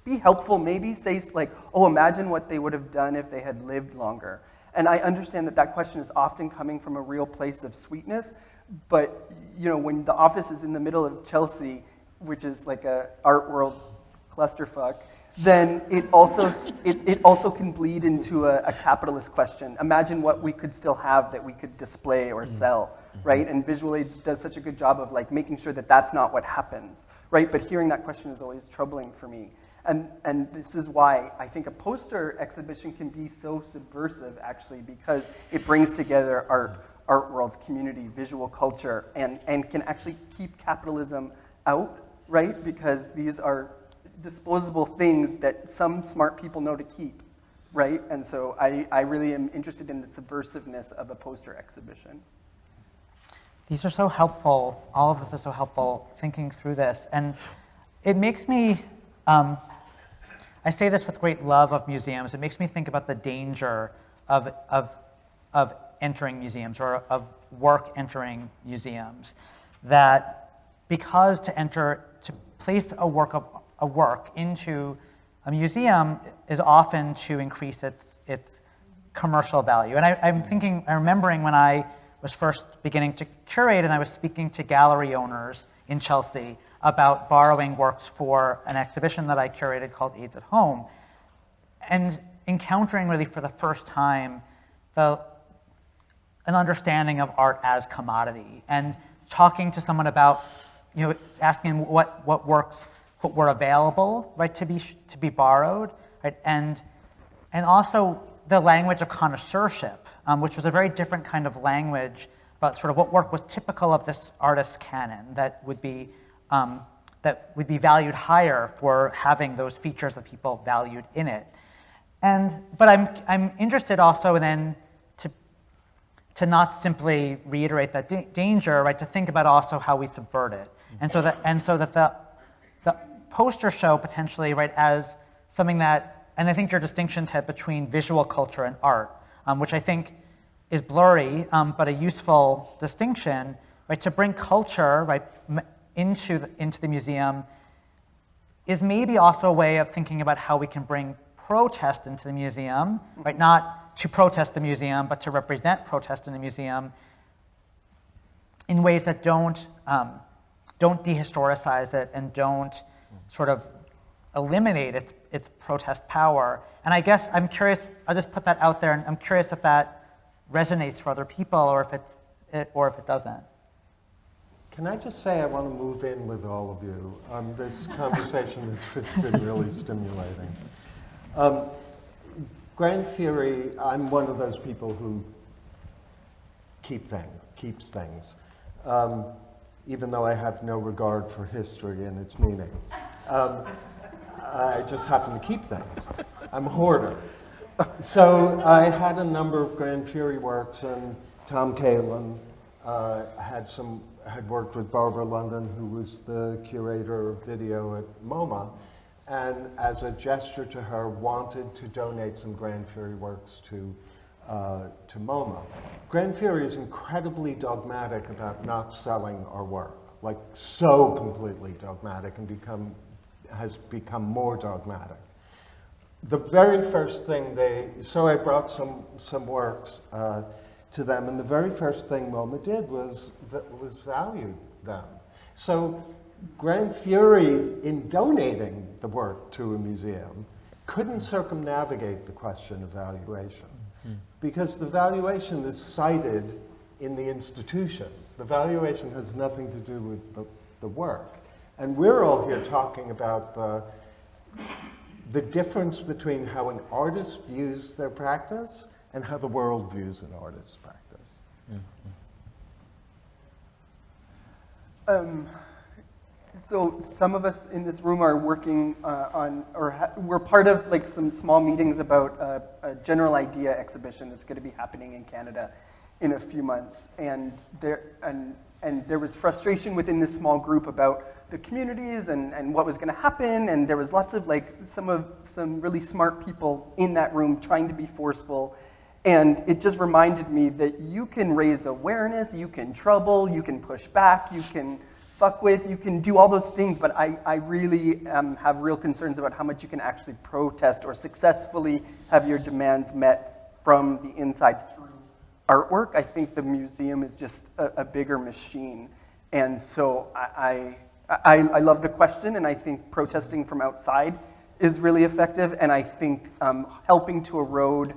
be helpful, maybe say like, oh, imagine what they would have done if they had lived longer. And I understand that that question is often coming from a real place of sweetness, but you know, when the office is in the middle of Chelsea, which is like a art world clusterfuck, then it also can bleed into a capitalist question. Imagine what we could still have that we could display or sell, right? And visual aids does such a good job of like making sure that that's not what happens, right? But hearing that question is always troubling for me. And this is why I think a poster exhibition can be so subversive, actually, because it brings together art world, community, visual culture, and can actually keep capitalism out, right? Because these are disposable things that some smart people know to keep, right? And so I really am interested in the subversiveness of a poster exhibition. These are so helpful. All of this is so helpful thinking through this. And it makes me, I say this with great love of museums, it makes me think about the danger of entering museums or of work entering museums. That because to place a work into a museum is often to increase its commercial value. And I'm remembering when I was first beginning to curate and I was speaking to gallery owners in Chelsea about borrowing works for an exhibition that I curated called AIDS at Home, and encountering really for the first time an understanding of art as commodity, and talking to someone about, asking what works were available, right, to be borrowed, right, and also the language of connoisseurship, which was a very different kind of language about sort of what work was typical of this artist's canon that would be valued higher for having those features that people valued in it. But I'm interested also then to not simply reiterate that danger, right? To think about also how we subvert it, and so that the poster show potentially, right, as something that, and I think your distinction, Ted, between visual culture and art, which I think is blurry, but a useful distinction, right? To bring culture, right, into the museum is maybe also a way of thinking about how we can bring protest into the museum, right? Not to protest the museum, but to represent protest in the museum in ways that don't dehistoricize it and don't sort of eliminate its protest power. And I guess I'm curious, I'll just put that out there, and I'm curious if that resonates for other people or if it doesn't. Can I just say I want to move in with all of you? This conversation has been really stimulating. Grand Fury, I'm one of those people who keeps things, even though I have no regard for history and its meaning. I just happen to keep things. I'm a hoarder. So I had a number of Grand Fury works, and Tom Kalin had worked with Barbara London, who was the curator of video at MoMA, and as a gesture to her, wanted to donate some Grand Fury works to MoMA. Grand Fury is incredibly dogmatic about not selling our work, like so completely dogmatic, and has become more dogmatic. The very first thing so I brought some works to them, and the very first thing MoMA did was value them. So Grand Fury, in donating the work to a museum, couldn't circumnavigate the question of valuation, because the valuation is cited in the institution. The valuation has nothing to do with the work. And we're all here talking about the difference between how an artist views their practice and how the world views an artist's practice. So some of us in this room are working we're part of like some small meetings about a general idea exhibition that's going to be happening in Canada in a few months. And there was frustration within this small group about the communities and what was going to happen, and there was lots of like some really smart people in that room trying to be forceful, and it just reminded me that you can raise awareness, you can trouble, you can push back, you can fuck with, you can do all those things, but I really have real concerns about how much you can actually protest or successfully have your demands met from the inside through artwork. I think the museum is just a bigger machine, and so I love the question, and I think protesting from outside is really effective, and I think helping to erode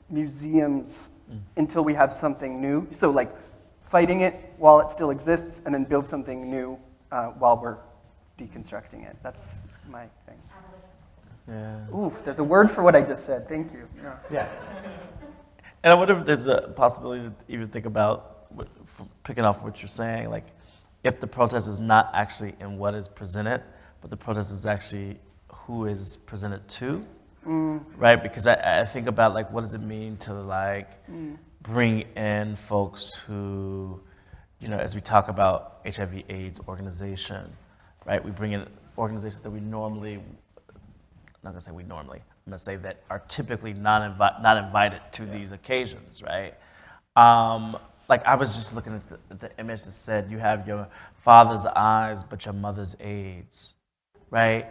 museums until we have something new. So like fighting it while it still exists, and then build something new while we're deconstructing it. That's my thing. Yeah. Ooh, there's a word for what I just said. Thank you. Yeah. And I wonder if there's a possibility to even think about, picking off what you're saying, like if the protest is not actually in what is presented, but the protest is actually who is presented to, right? Because I think about like, what does it mean to like bring in folks who, you know, as we talk about HIV/AIDS organization, right? We bring in organizations that we normally, I'm not gonna say we normally, I'm gonna say that are typically not invited to these occasions, right? Like I was just looking at the image that said, you have your father's eyes, but your mother's AIDS, right?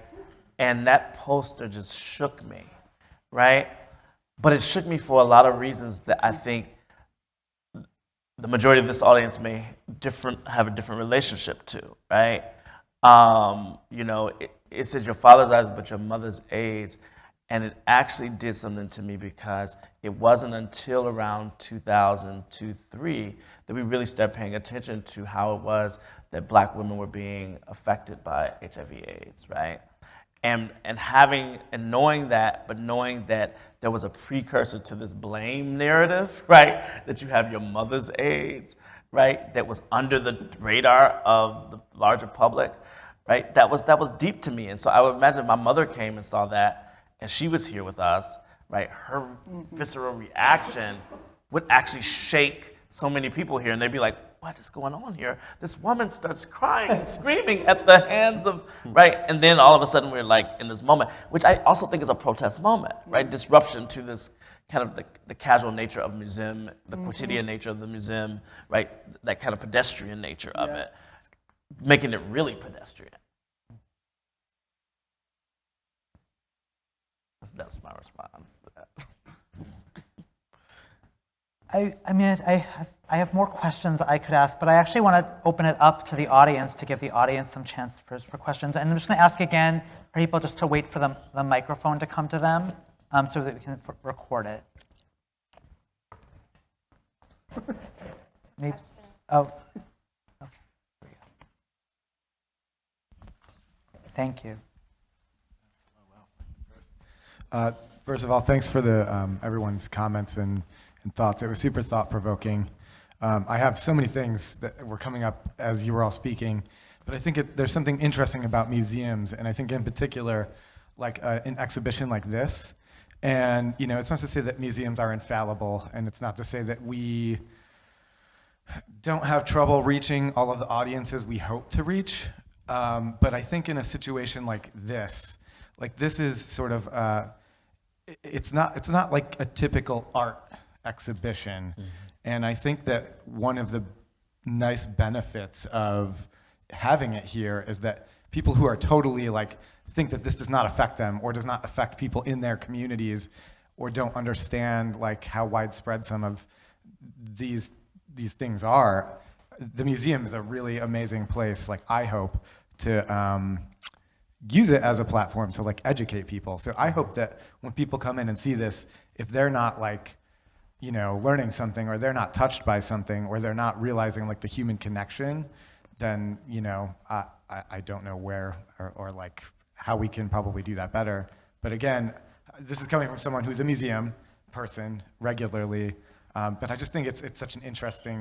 And that poster just shook me, right? But it shook me for a lot of reasons that I think the majority of this audience may have a different relationship to, right? You know, it says your father's eyes, but your mother's AIDS. And it actually did something to me because it wasn't until around 2002-03 that we really started paying attention to how it was that Black women were being affected by HIV/AIDS, right? And knowing that, but knowing that there was a precursor to this blame narrative, right? That you have your mother's AIDS, right? That was under the radar of the larger public, right? That was deep to me. And so I would imagine if my mother came and saw that, and she was here with us, right? Her visceral reaction would actually shake so many people here, and they'd be like, what is going on here? This woman starts crying and screaming at the hands of, right? And then all of a sudden we're like in this moment, which I also think is a protest moment, right? Disruption to this kind of the casual nature of museum, the quotidian nature of the museum, right? That kind of pedestrian nature of it, making it really pedestrian. That's my response to that. I mean, I have more questions I could ask, but I actually want to open it up to the audience to give the audience some chance for questions. And I'm just going to ask again for people just to wait for the microphone to come to them so that we can record it. Maybe. Oh. Thank you. First of all, thanks for the everyone's comments and thoughts. It was super thought-provoking. I have so many things that were coming up as you were all speaking, but I think there's something interesting about museums, and I think in particular, like an exhibition like this. And you know, it's not to say that museums are infallible, and it's not to say that we don't have trouble reaching all of the audiences we hope to reach. But I think in a situation like this is sort of it's not like a typical art exhibition. And I think that one of the nice benefits of having it here is that people who are totally like think that this does not affect them or does not affect people in their communities or don't understand like how widespread some of these things are, the museum is a really amazing place, like I hope, to use it as a platform to like educate people. So I hope that when people come in and see this, if they're not like, you know, learning something, or they're not touched by something, or they're not realizing like the human connection, then, you know, I don't know where or like how we can probably do that better. But again, this is coming from someone who's a museum person regularly, but I just think it's such an interesting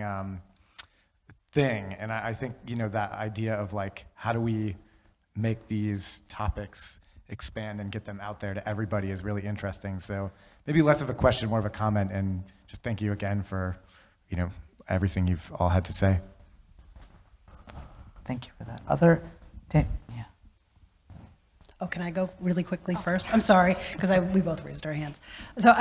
thing. And I think, you know, that idea of like, how do we make these topics expand and get them out there to everybody is really interesting. So maybe less of a question, more of a comment, and just thank you again for, you know, everything you've all had to say. Thank you for that. Yeah. Oh, can I go really quickly first? I'm sorry, because we both raised our hands. So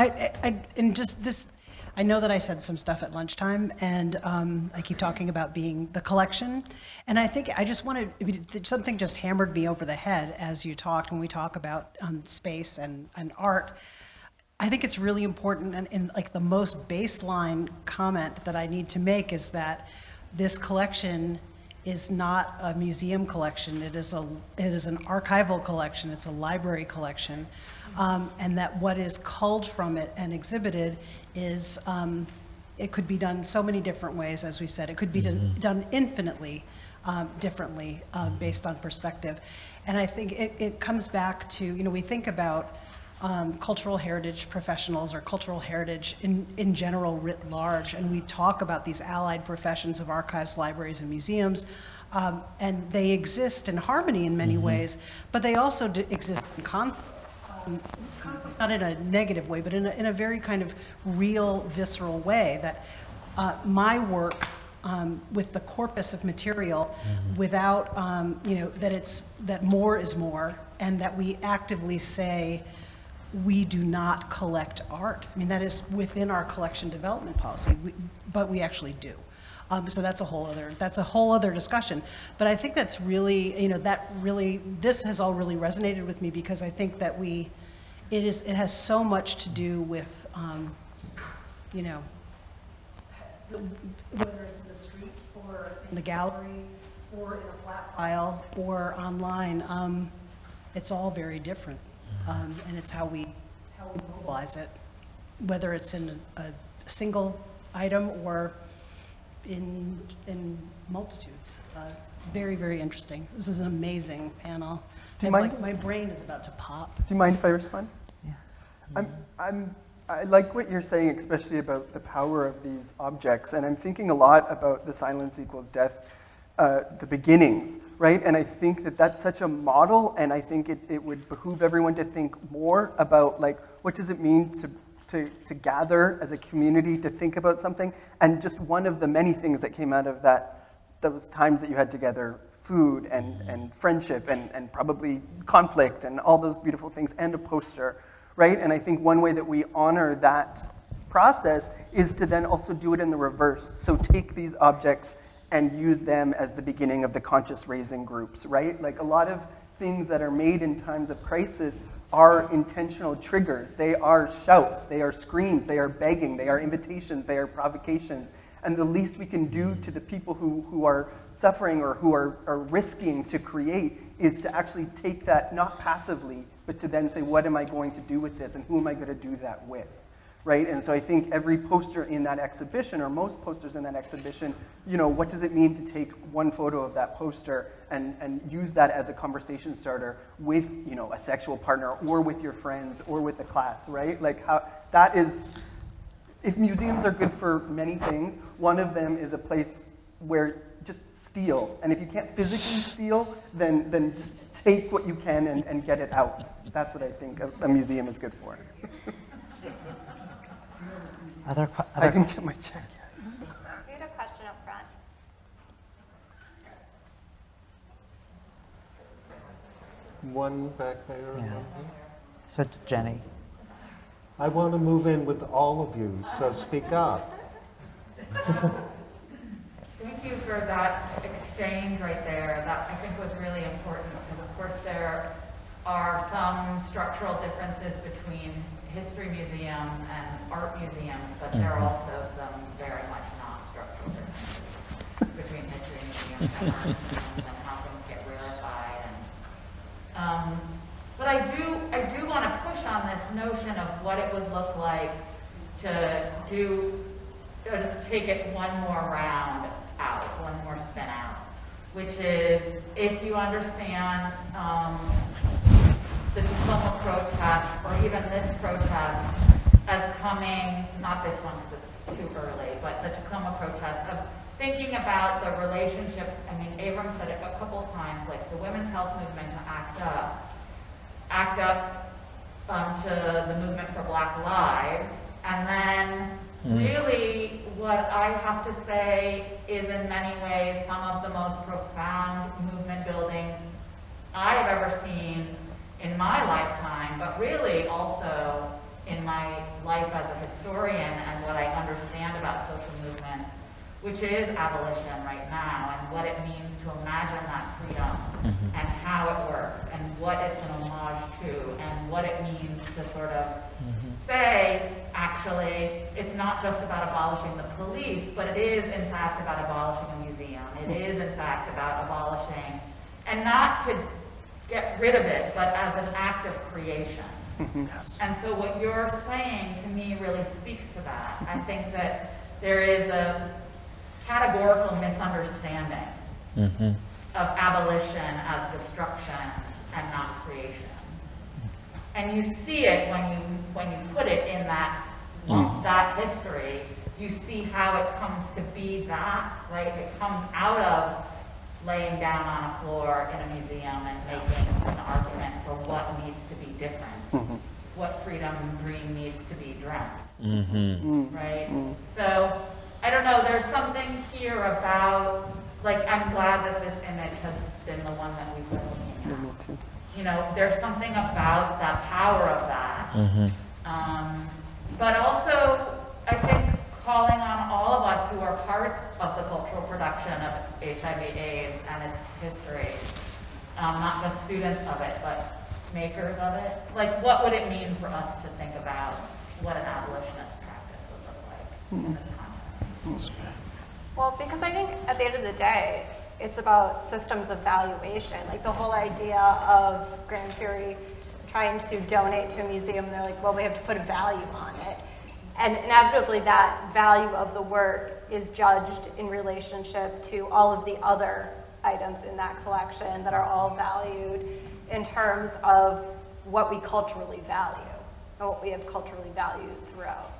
I know that I said some stuff at lunchtime, and I keep talking about being the collection. And I think I just wanted, something just hammered me over the head as you talked, when we talk about space and art. I think it's really important, and like the most baseline comment that I need to make is that this collection is not a museum collection. It is an archival collection. It's a library collection. And that what is culled from it and exhibited is, it could be done so many different ways, as we said. It could be done infinitely differently based on perspective. And I think it comes back to, we think about cultural heritage professionals or cultural heritage in general writ large, and we talk about these allied professions of archives, libraries, and museums, and they exist in harmony in many ways, but they also exist in conflict. Not in a negative way, but in a very kind of real, visceral way, that my work with the corpus of material, without, that more is more, and that we actively say, we do not collect art. I mean, that is within our collection development policy, but we actually do. So that's a whole other discussion. But I think that's really, this has all really resonated with me, because I think that it has so much to do with, whether it's in the street or in the gallery or in a flat file or online, it's all very different. And it's how we mobilize it, whether it's in a single item or in multitudes. Very, very interesting. This is an amazing panel. Do you mind? Like, my brain is about to pop. Do you mind if I respond? Yeah. I like what you're saying, especially about the power of these objects, and I'm thinking a lot about the silence equals death, the beginnings, right? And I think that that's such a model, and I think it would behoove everyone to think more about, like, what does it mean to gather as a community to think about something, and just one of the many things that came out of those times that you had together, food and friendship and probably conflict and all those beautiful things, and a poster, right? And I think one way that we honor that process is to then also do it in the reverse. So take these objects and use them as the beginning of the conscious raising groups, right? Like, a lot of things that are made in times of crisis are intentional triggers. They are shouts, they are screams, they are begging, they are invitations, they are provocations. And the least we can do to the people who are suffering or who are risking to create is to actually take that, not passively, but to then say, what am I going to do with this, and who am I going to do that with, right? And so I think every poster in that exhibition, or most posters in that exhibition, what does it mean to take one photo of that poster and use that as a conversation starter with, a sexual partner, or with your friends, or with the class, right? Like, how that is, if museums are good for many things, one of them is a place where just steal. And if you can't physically steal, then just take what you can and get it out. That's what I think a museum is good for. I didn't get my check yet. We had a question up front. One back there. Yeah. So Jenny. I want to move in with all of you, so speak up. Thank you for that exchange right there. That, I think, was really important, because of course there are some structural differences between history museum and art museums, but there are also some very much non-structural differences between history museums and art museums, and how things get rarefied. But I do want to push on this notion of what it would look like to just take it one more round out, one more spin out, which is, if you understand the Tacoma protest, or even this protest, as coming, not this one because it's too early, but the Tacoma protest, of thinking about the relationship. I mean, Abram said it a couple times, like the women's health movement to act up to the movement for Black Lives, and then really what I have to say is in many ways some of the most profound movement building I have ever seen in my lifetime, but really also in my life as a historian and what I understand about social movements, which is abolition right now, and what it means to imagine that freedom, and how it works, and what it's an homage to, and what it means to sort of say, actually, it's not just about abolishing the police, piece, but it is in fact about abolishing a museum. It is in fact about abolishing, and not to get rid of it, but as an act of creation. Yes. And so what you're saying to me really speaks to that. I think that there is a categorical misunderstanding of abolition as destruction and not creation. And you see it when you put it in that history. You see how it comes to be that, right? It comes out of laying down on a floor in a museum and making an argument for what needs to be different, what freedom dream needs to be dreamt, right? So, I don't know, there's something here about, like, I'm glad that this image has been the one that we've been looking at. Me too. You know, there's something about that power of that. But also, I think calling on all of us who are part of the cultural production of HIV/AIDS and its history, not just students of it, but makers of it. Like, what would it mean for us to think about what an abolitionist practice would look like in this context? Well, because I think at the end of the day, it's about systems of valuation. Like the whole idea of Grand Fury trying to donate to a museum, they're like, well, we have to put a value on it. And inevitably that value of the work is judged in relationship to all of the other items in that collection that are all valued in terms of what we culturally value and what we have culturally valued throughout.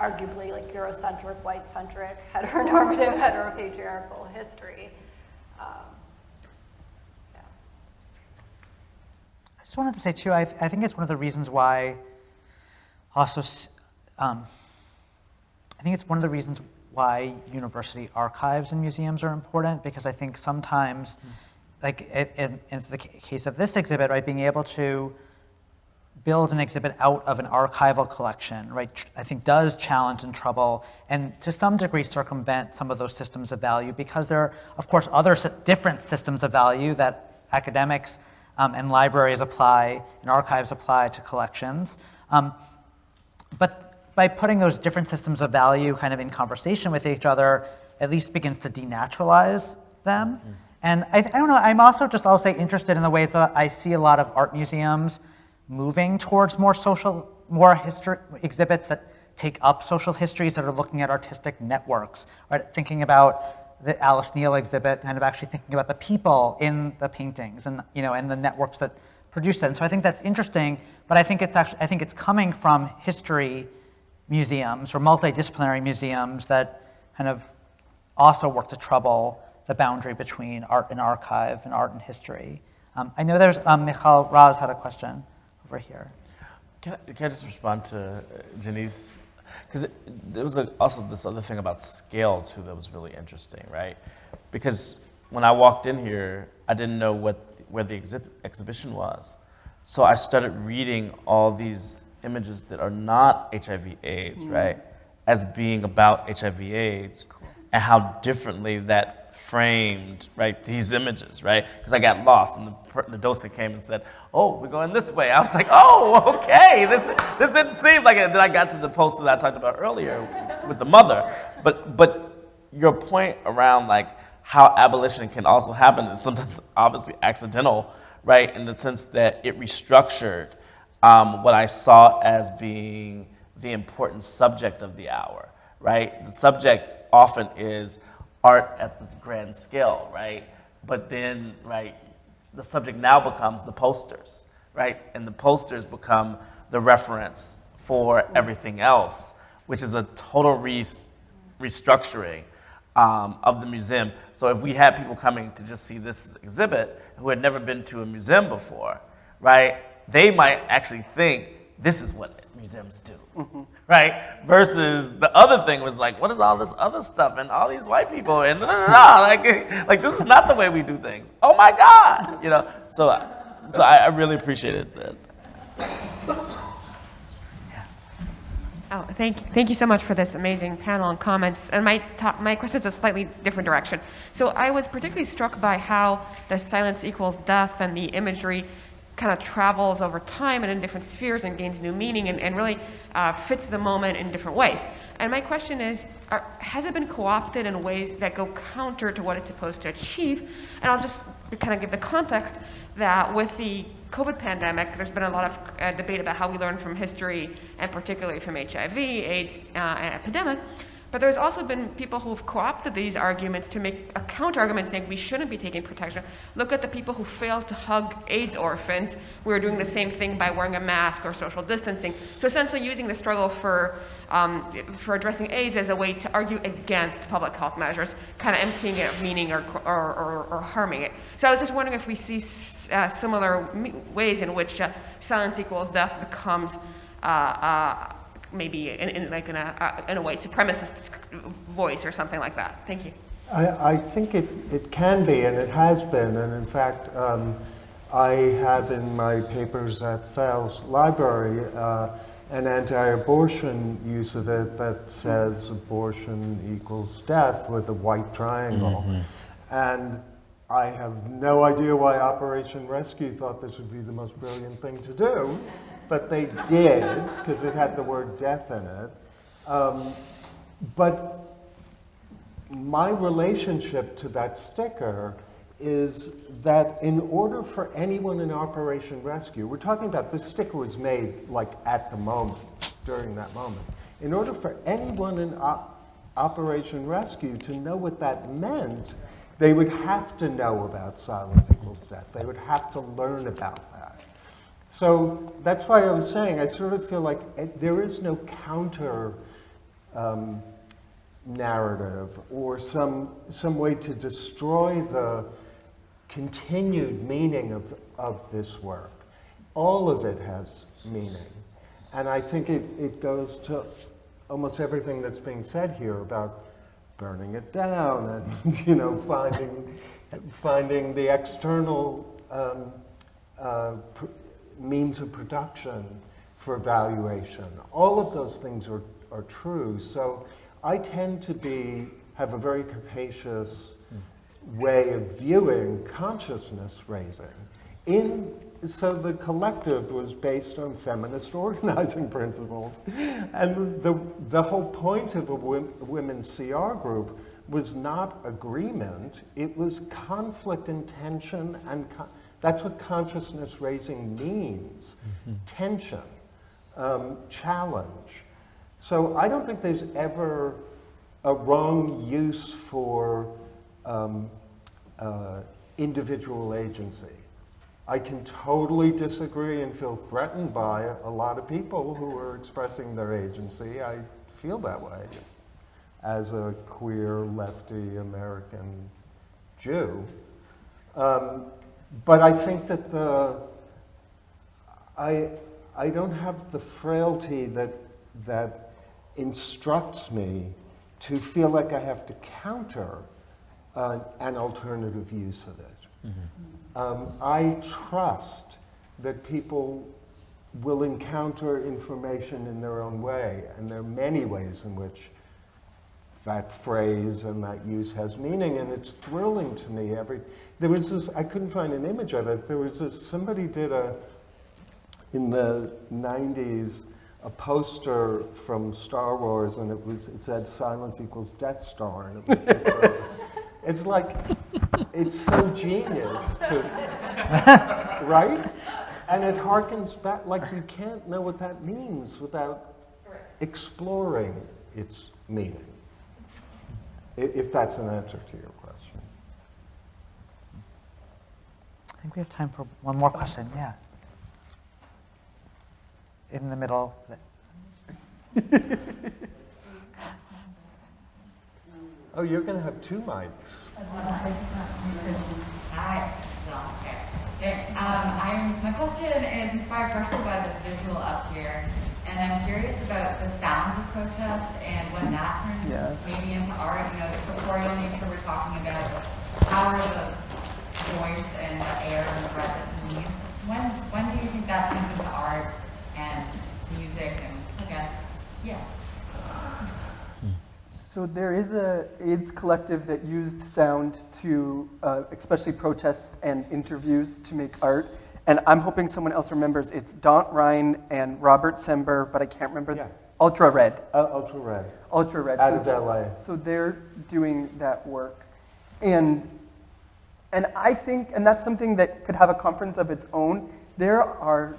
Arguably like Eurocentric, white-centric, heteronormative, heteropatriarchal history. I just wanted to say too, I think it's one of the reasons why also, I think it's one of the reasons why university archives and museums are important, because I think sometimes, like in the case of this exhibit, right, being able to build an exhibit out of an archival collection, right, I think does challenge and trouble, and to some degree circumvent some of those systems of value, because there are, of course, other different systems of value that academics and libraries apply and archives apply to collections. But by putting those different systems of value kind of in conversation with each other, at least begins to denaturalize them. And I don't know, I'm also just, I'll say, interested in the ways that I see a lot of art museums moving towards more history exhibits that take up social histories, that are looking at artistic networks, right? Thinking about the Alice Neal exhibit, kind of actually thinking about the people in the paintings and, you know, and the networks that produce it. And so I think that's interesting, but I think it's coming from history museums or multidisciplinary museums that kind of also work to trouble the boundary between art and archive and art and history. I know there's, Michal Raz had a question over here. Can I just respond to Janice? Because there was also this other thing about scale too that was really interesting, right? Because when I walked in here, I didn't know where the exhibition was. So I started reading all these images that are not HIV/AIDS, right? As being about HIV/AIDS, and how differently that framed, right, these images, right? Because I got lost, and the docent came and said, "Oh, we're going this way." I was like, "Oh, okay." This didn't seem like it. Then I got to the poster that I talked about earlier with the mother. But your point around like how abolition can also happen is sometimes obviously accidental, right? In the sense that it restructured what I saw as being the important subject of the hour, right? The subject often is art at the grand scale, right? But then, right, the subject now becomes the posters, right? And the posters become the reference for everything else, which is a total restructuring of the museum. So if we had people coming to just see this exhibit who had never been to a museum before, right, they might actually think this is what museums do, right? Versus the other thing was like, what is all this other stuff and all these white people and like this is not the way we do things. Oh my God, you know. So I really appreciated that. Oh, thank you so much for this amazing panel and comments. And my question is a slightly different direction. So I was particularly struck by how the silence equals death and the imagery kind of travels over time and in different spheres and gains new meaning and really fits the moment in different ways. And my question is, has it been co-opted in ways that go counter to what it's supposed to achieve? And I'll just kind of give the context that with the COVID pandemic, there's been a lot of debate about how we learn from history, and particularly from HIV, AIDS epidemic. But there's also been people who've co-opted these arguments to make a counter-argument saying we shouldn't be taking protection. Look at the people who failed to hug AIDS orphans. We were doing the same thing by wearing a mask or social distancing. So essentially using the struggle for addressing AIDS as a way to argue against public health measures, kind of emptying it of meaning or harming it. So I was just wondering if we see similar ways in which silence equals death becomes maybe in a white supremacist voice or something like that. Thank you. I think it can be, and it has been, and in fact, I have in my papers at Fowles Library an anti-abortion use of it that says abortion equals death with a white triangle. Mm-hmm. And I have no idea why Operation Rescue thought this would be the most brilliant thing to do, but they did, because it had the word death in it. But my relationship to that sticker is that in order for anyone in Operation Rescue, we're talking about this sticker was made like at the moment, during that moment. In order for anyone in Operation Rescue to know what that meant, they would have to know about silence equals death. They would have to learn about that. So that's why I was saying, I sort of feel like there is no counter narrative or some way to destroy the continued meaning of this work. All of it has meaning. And I think it goes to almost everything that's being said here about burning it down and, you know, finding the external means of production for valuation. All of those things are true. So I tend to have a very capacious way of viewing consciousness raising. So the collective was based on feminist organizing principles. And the whole point of a women's CR group was not agreement, it was conflict and tension, and that's what consciousness raising means. Mm-hmm. Tension, challenge. So I don't think there's ever a wrong use for individual agency. I can totally disagree and feel threatened by a lot of people who are expressing their agency. I feel that way as a queer, lefty American Jew. But I think that I don't have the frailty that instructs me to feel like I have to counter an alternative use of it. Mm-hmm. I trust that people will encounter information in their own way, and there are many ways in which that phrase and that use has meaning, and it's thrilling to me. There was this, I couldn't find an image of it, there was this, somebody did in the 90s, a poster from Star Wars, and it said silence equals Death Star, and it was it's like, it's so genius right? And it harkens back, like you can't know what that means without exploring its meaning, if that's an answer to your question. I think we have time for one more question, yeah. In the middle. Oh, you're going to have two mics. Hi. Yes, my question is inspired partially by this visual up here, and I'm curious about the sounds of protest and when that turns maybe into art. You know, the corporeal nature we're talking about, the power of the voice and the air and the breath it needs. When do you think that turns into art and music and I guess, yeah. So there is a AIDS collective that used sound to, especially protests and interviews, to make art. And I'm hoping someone else remembers. It's Daunt Rhine and Robert Sember, but I can't remember. Yeah. Ultra Red. Ultra Red. Ultra Red. Out of LA. So they're doing that work. And I think, and that's something that could have a conference of its own. There are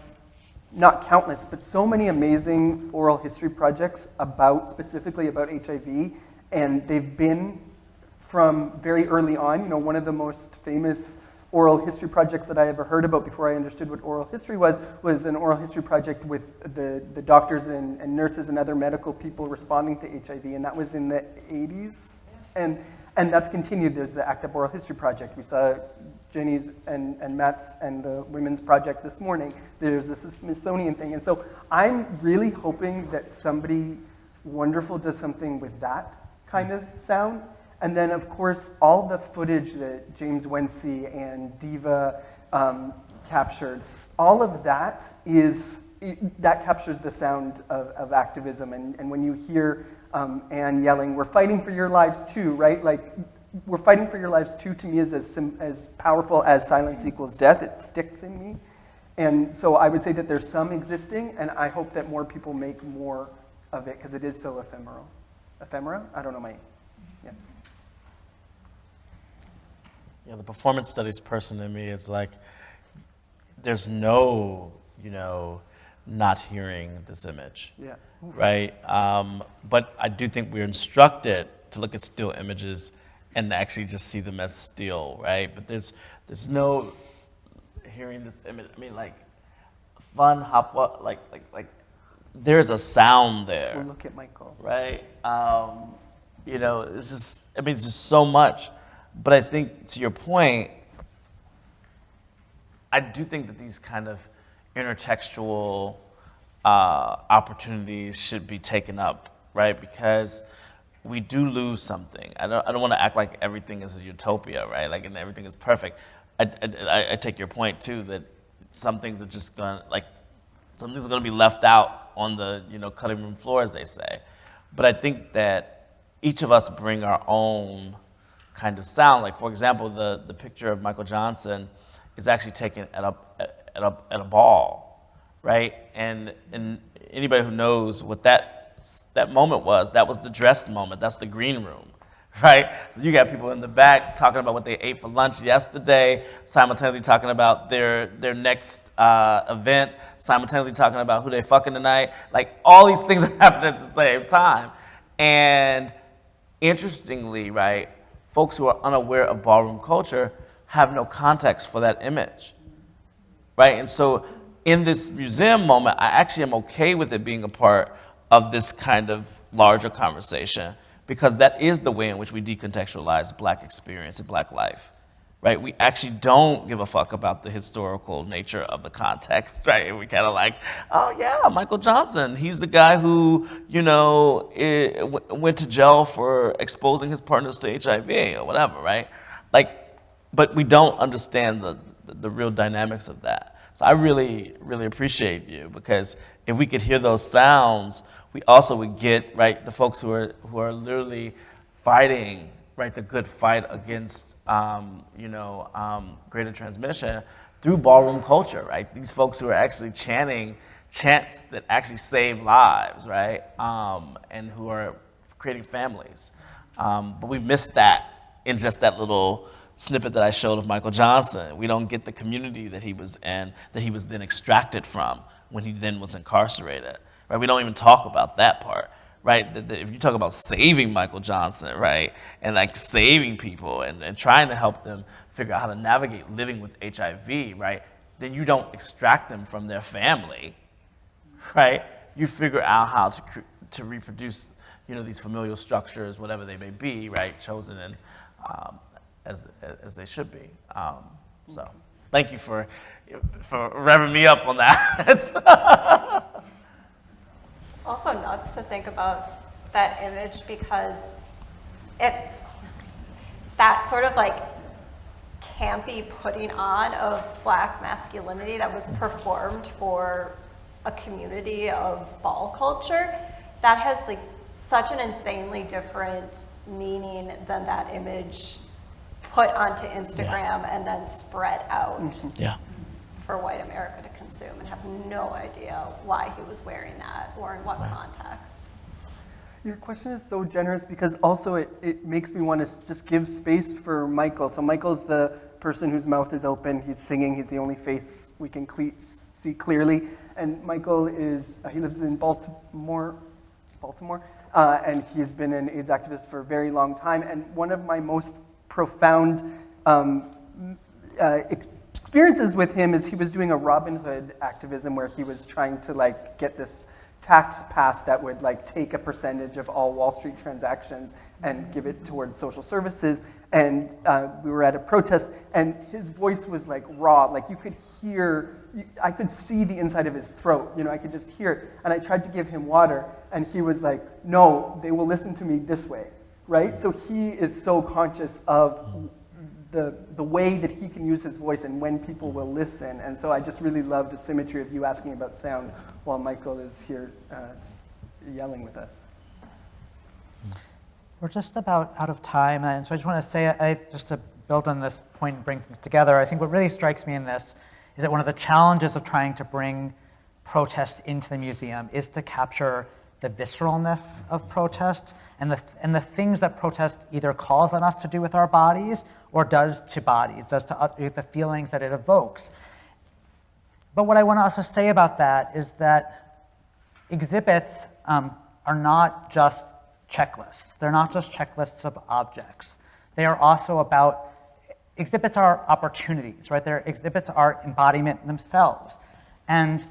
not countless, but so many amazing oral history projects specifically about HIV, and they've been from very early on. You know, one of the most famous oral history projects that I ever heard about before I understood what oral history was an oral history project with the doctors and nurses and other medical people responding to HIV, and that was in the 80s. And that's continued. There's the ACT UP Oral History Project. We saw Jenny's and Matt's and the Women's Project this morning. There's the Smithsonian thing. And so I'm really hoping that somebody wonderful does something with that kind of sound. And then, of course, all the footage that James Wency and Diva captured, all of that that captures the sound of activism. And when you hear Anne yelling, "We're fighting for your lives too," right? Like, "We're fighting for your lives too," to me is as powerful as "silence equals death." It sticks in me. And so I would say that there's some existing, and I hope that more people make more of it, because it is so ephemeral. Ephemera? I don't know yeah. Yeah, the performance studies person in me is like, there's no, not hearing this image. Yeah. Right? But I do think we're instructed to look at still images and actually just see them as still, right? But there's no hearing this image. I mean, like, fun hop up, like there's a sound there. Well, look at Michael. Right? It's just, it's just so much. But I think, to your point, I do think that these kind of intertextual opportunities should be taken up, right? Because we do lose something. I don't want to act like everything is a utopia, right? Like, and everything is perfect. I take your point too, that some things are just some things are gonna be left out on the cutting room floor, as they say. But I think that each of us bring our own kind of sound. Like, for example, the picture of Michael Johnson is actually taken at a ball, right? And anybody who knows what that moment was, that was the dress moment. That's the green room, right? So you got people in the back talking about what they ate for lunch yesterday, simultaneously talking about their next event, simultaneously talking about who they fucking tonight. Like, all these things are happening at the same time. And interestingly, right, folks who are unaware of ballroom culture have no context for that image, right? And so in this museum moment, I actually am okay with it being a part of this kind of larger conversation, because that is the way in which we decontextualize Black experience and Black life, right? We actually don't give a fuck about the historical nature of the context, right? And we kind of like, oh yeah, Michael Johnson, he's the guy who, went to jail for exposing his partners to HIV or whatever, right? Like, but we don't understand the real dynamics of that. So I really, really appreciate you, because if we could hear those sounds, we also would get, right, the folks who are literally fighting, right, the good fight against, greater transmission through ballroom culture, right? These folks who are actually chanting chants that actually save lives, right? And who are creating families. But we missed that in just that little snippet that I showed of Michael Johnson. We don't get the community that he was in, that he was then extracted from when he then was incarcerated, right? We don't even talk about that part, right? If you talk about saving Michael Johnson, right, and like saving people and trying to help them figure out how to navigate living with HIV, right, then you don't extract them from their family, right? You figure out how to reproduce, these familial structures, whatever they may be, right, chosen and as they should be. So thank you for revving me up on that. It's also nuts to think about that image, because that sort of like campy putting on of Black masculinity that was performed for a community of ball culture, that has like such an insanely different meaning than that image put onto Instagram and then spread out for white America to consume and have no idea why he was wearing that or in what context. Your question is so generous because also it makes me want to just give space for Michael. So Michael's the person whose mouth is open, he's singing, he's the only face we can see clearly. And Michael he lives in Baltimore, and he's been an AIDS activist for a very long time. And one of my most profound experiences with him is he was doing a Robin Hood activism where he was trying to like get this tax passed that would like take a percentage of all Wall Street transactions and give it towards social services. And we were at a protest, and his voice was like raw, like you could hear, I could see the inside of his throat, I could just hear it. And I tried to give him water, and he was like, no, they will listen to me this way, right? So he is so conscious of the way that he can use his voice and when people will listen. And so I just really love the symmetry of you asking about sound while Michael is here yelling with us. We're just about out of time, and so I just want to say, just to build on this point and bring things together, I think what really strikes me in this is that one of the challenges of trying to bring protest into the museum is to capture the visceralness of protest and the things that protest either calls on us to do with our bodies or does to bodies, does to the feelings that it evokes. But what I want to also say about that is that exhibits are not just checklists. They're not just checklists of objects. They are also about, exhibits are opportunities, right? Exhibits are embodiment themselves. And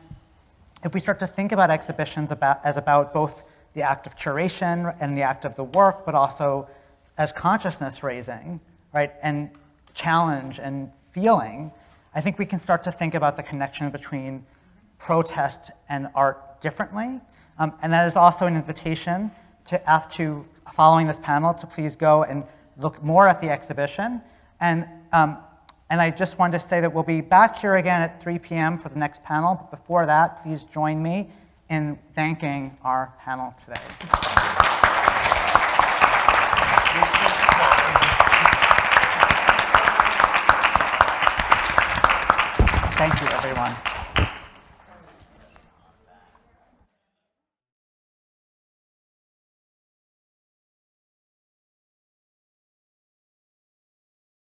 if we start to think about exhibitions as about both the act of curation and the act of the work, but also as consciousness raising, right, and challenge and feeling, I think we can start to think about the connection between protest and art differently. And that is also an invitation to following this panel, to please go and look more at the exhibition. And I just wanted to say that we'll be back here again at 3 p.m. for the next panel. But before that, please join me in thanking our panel today. Thank you, everyone.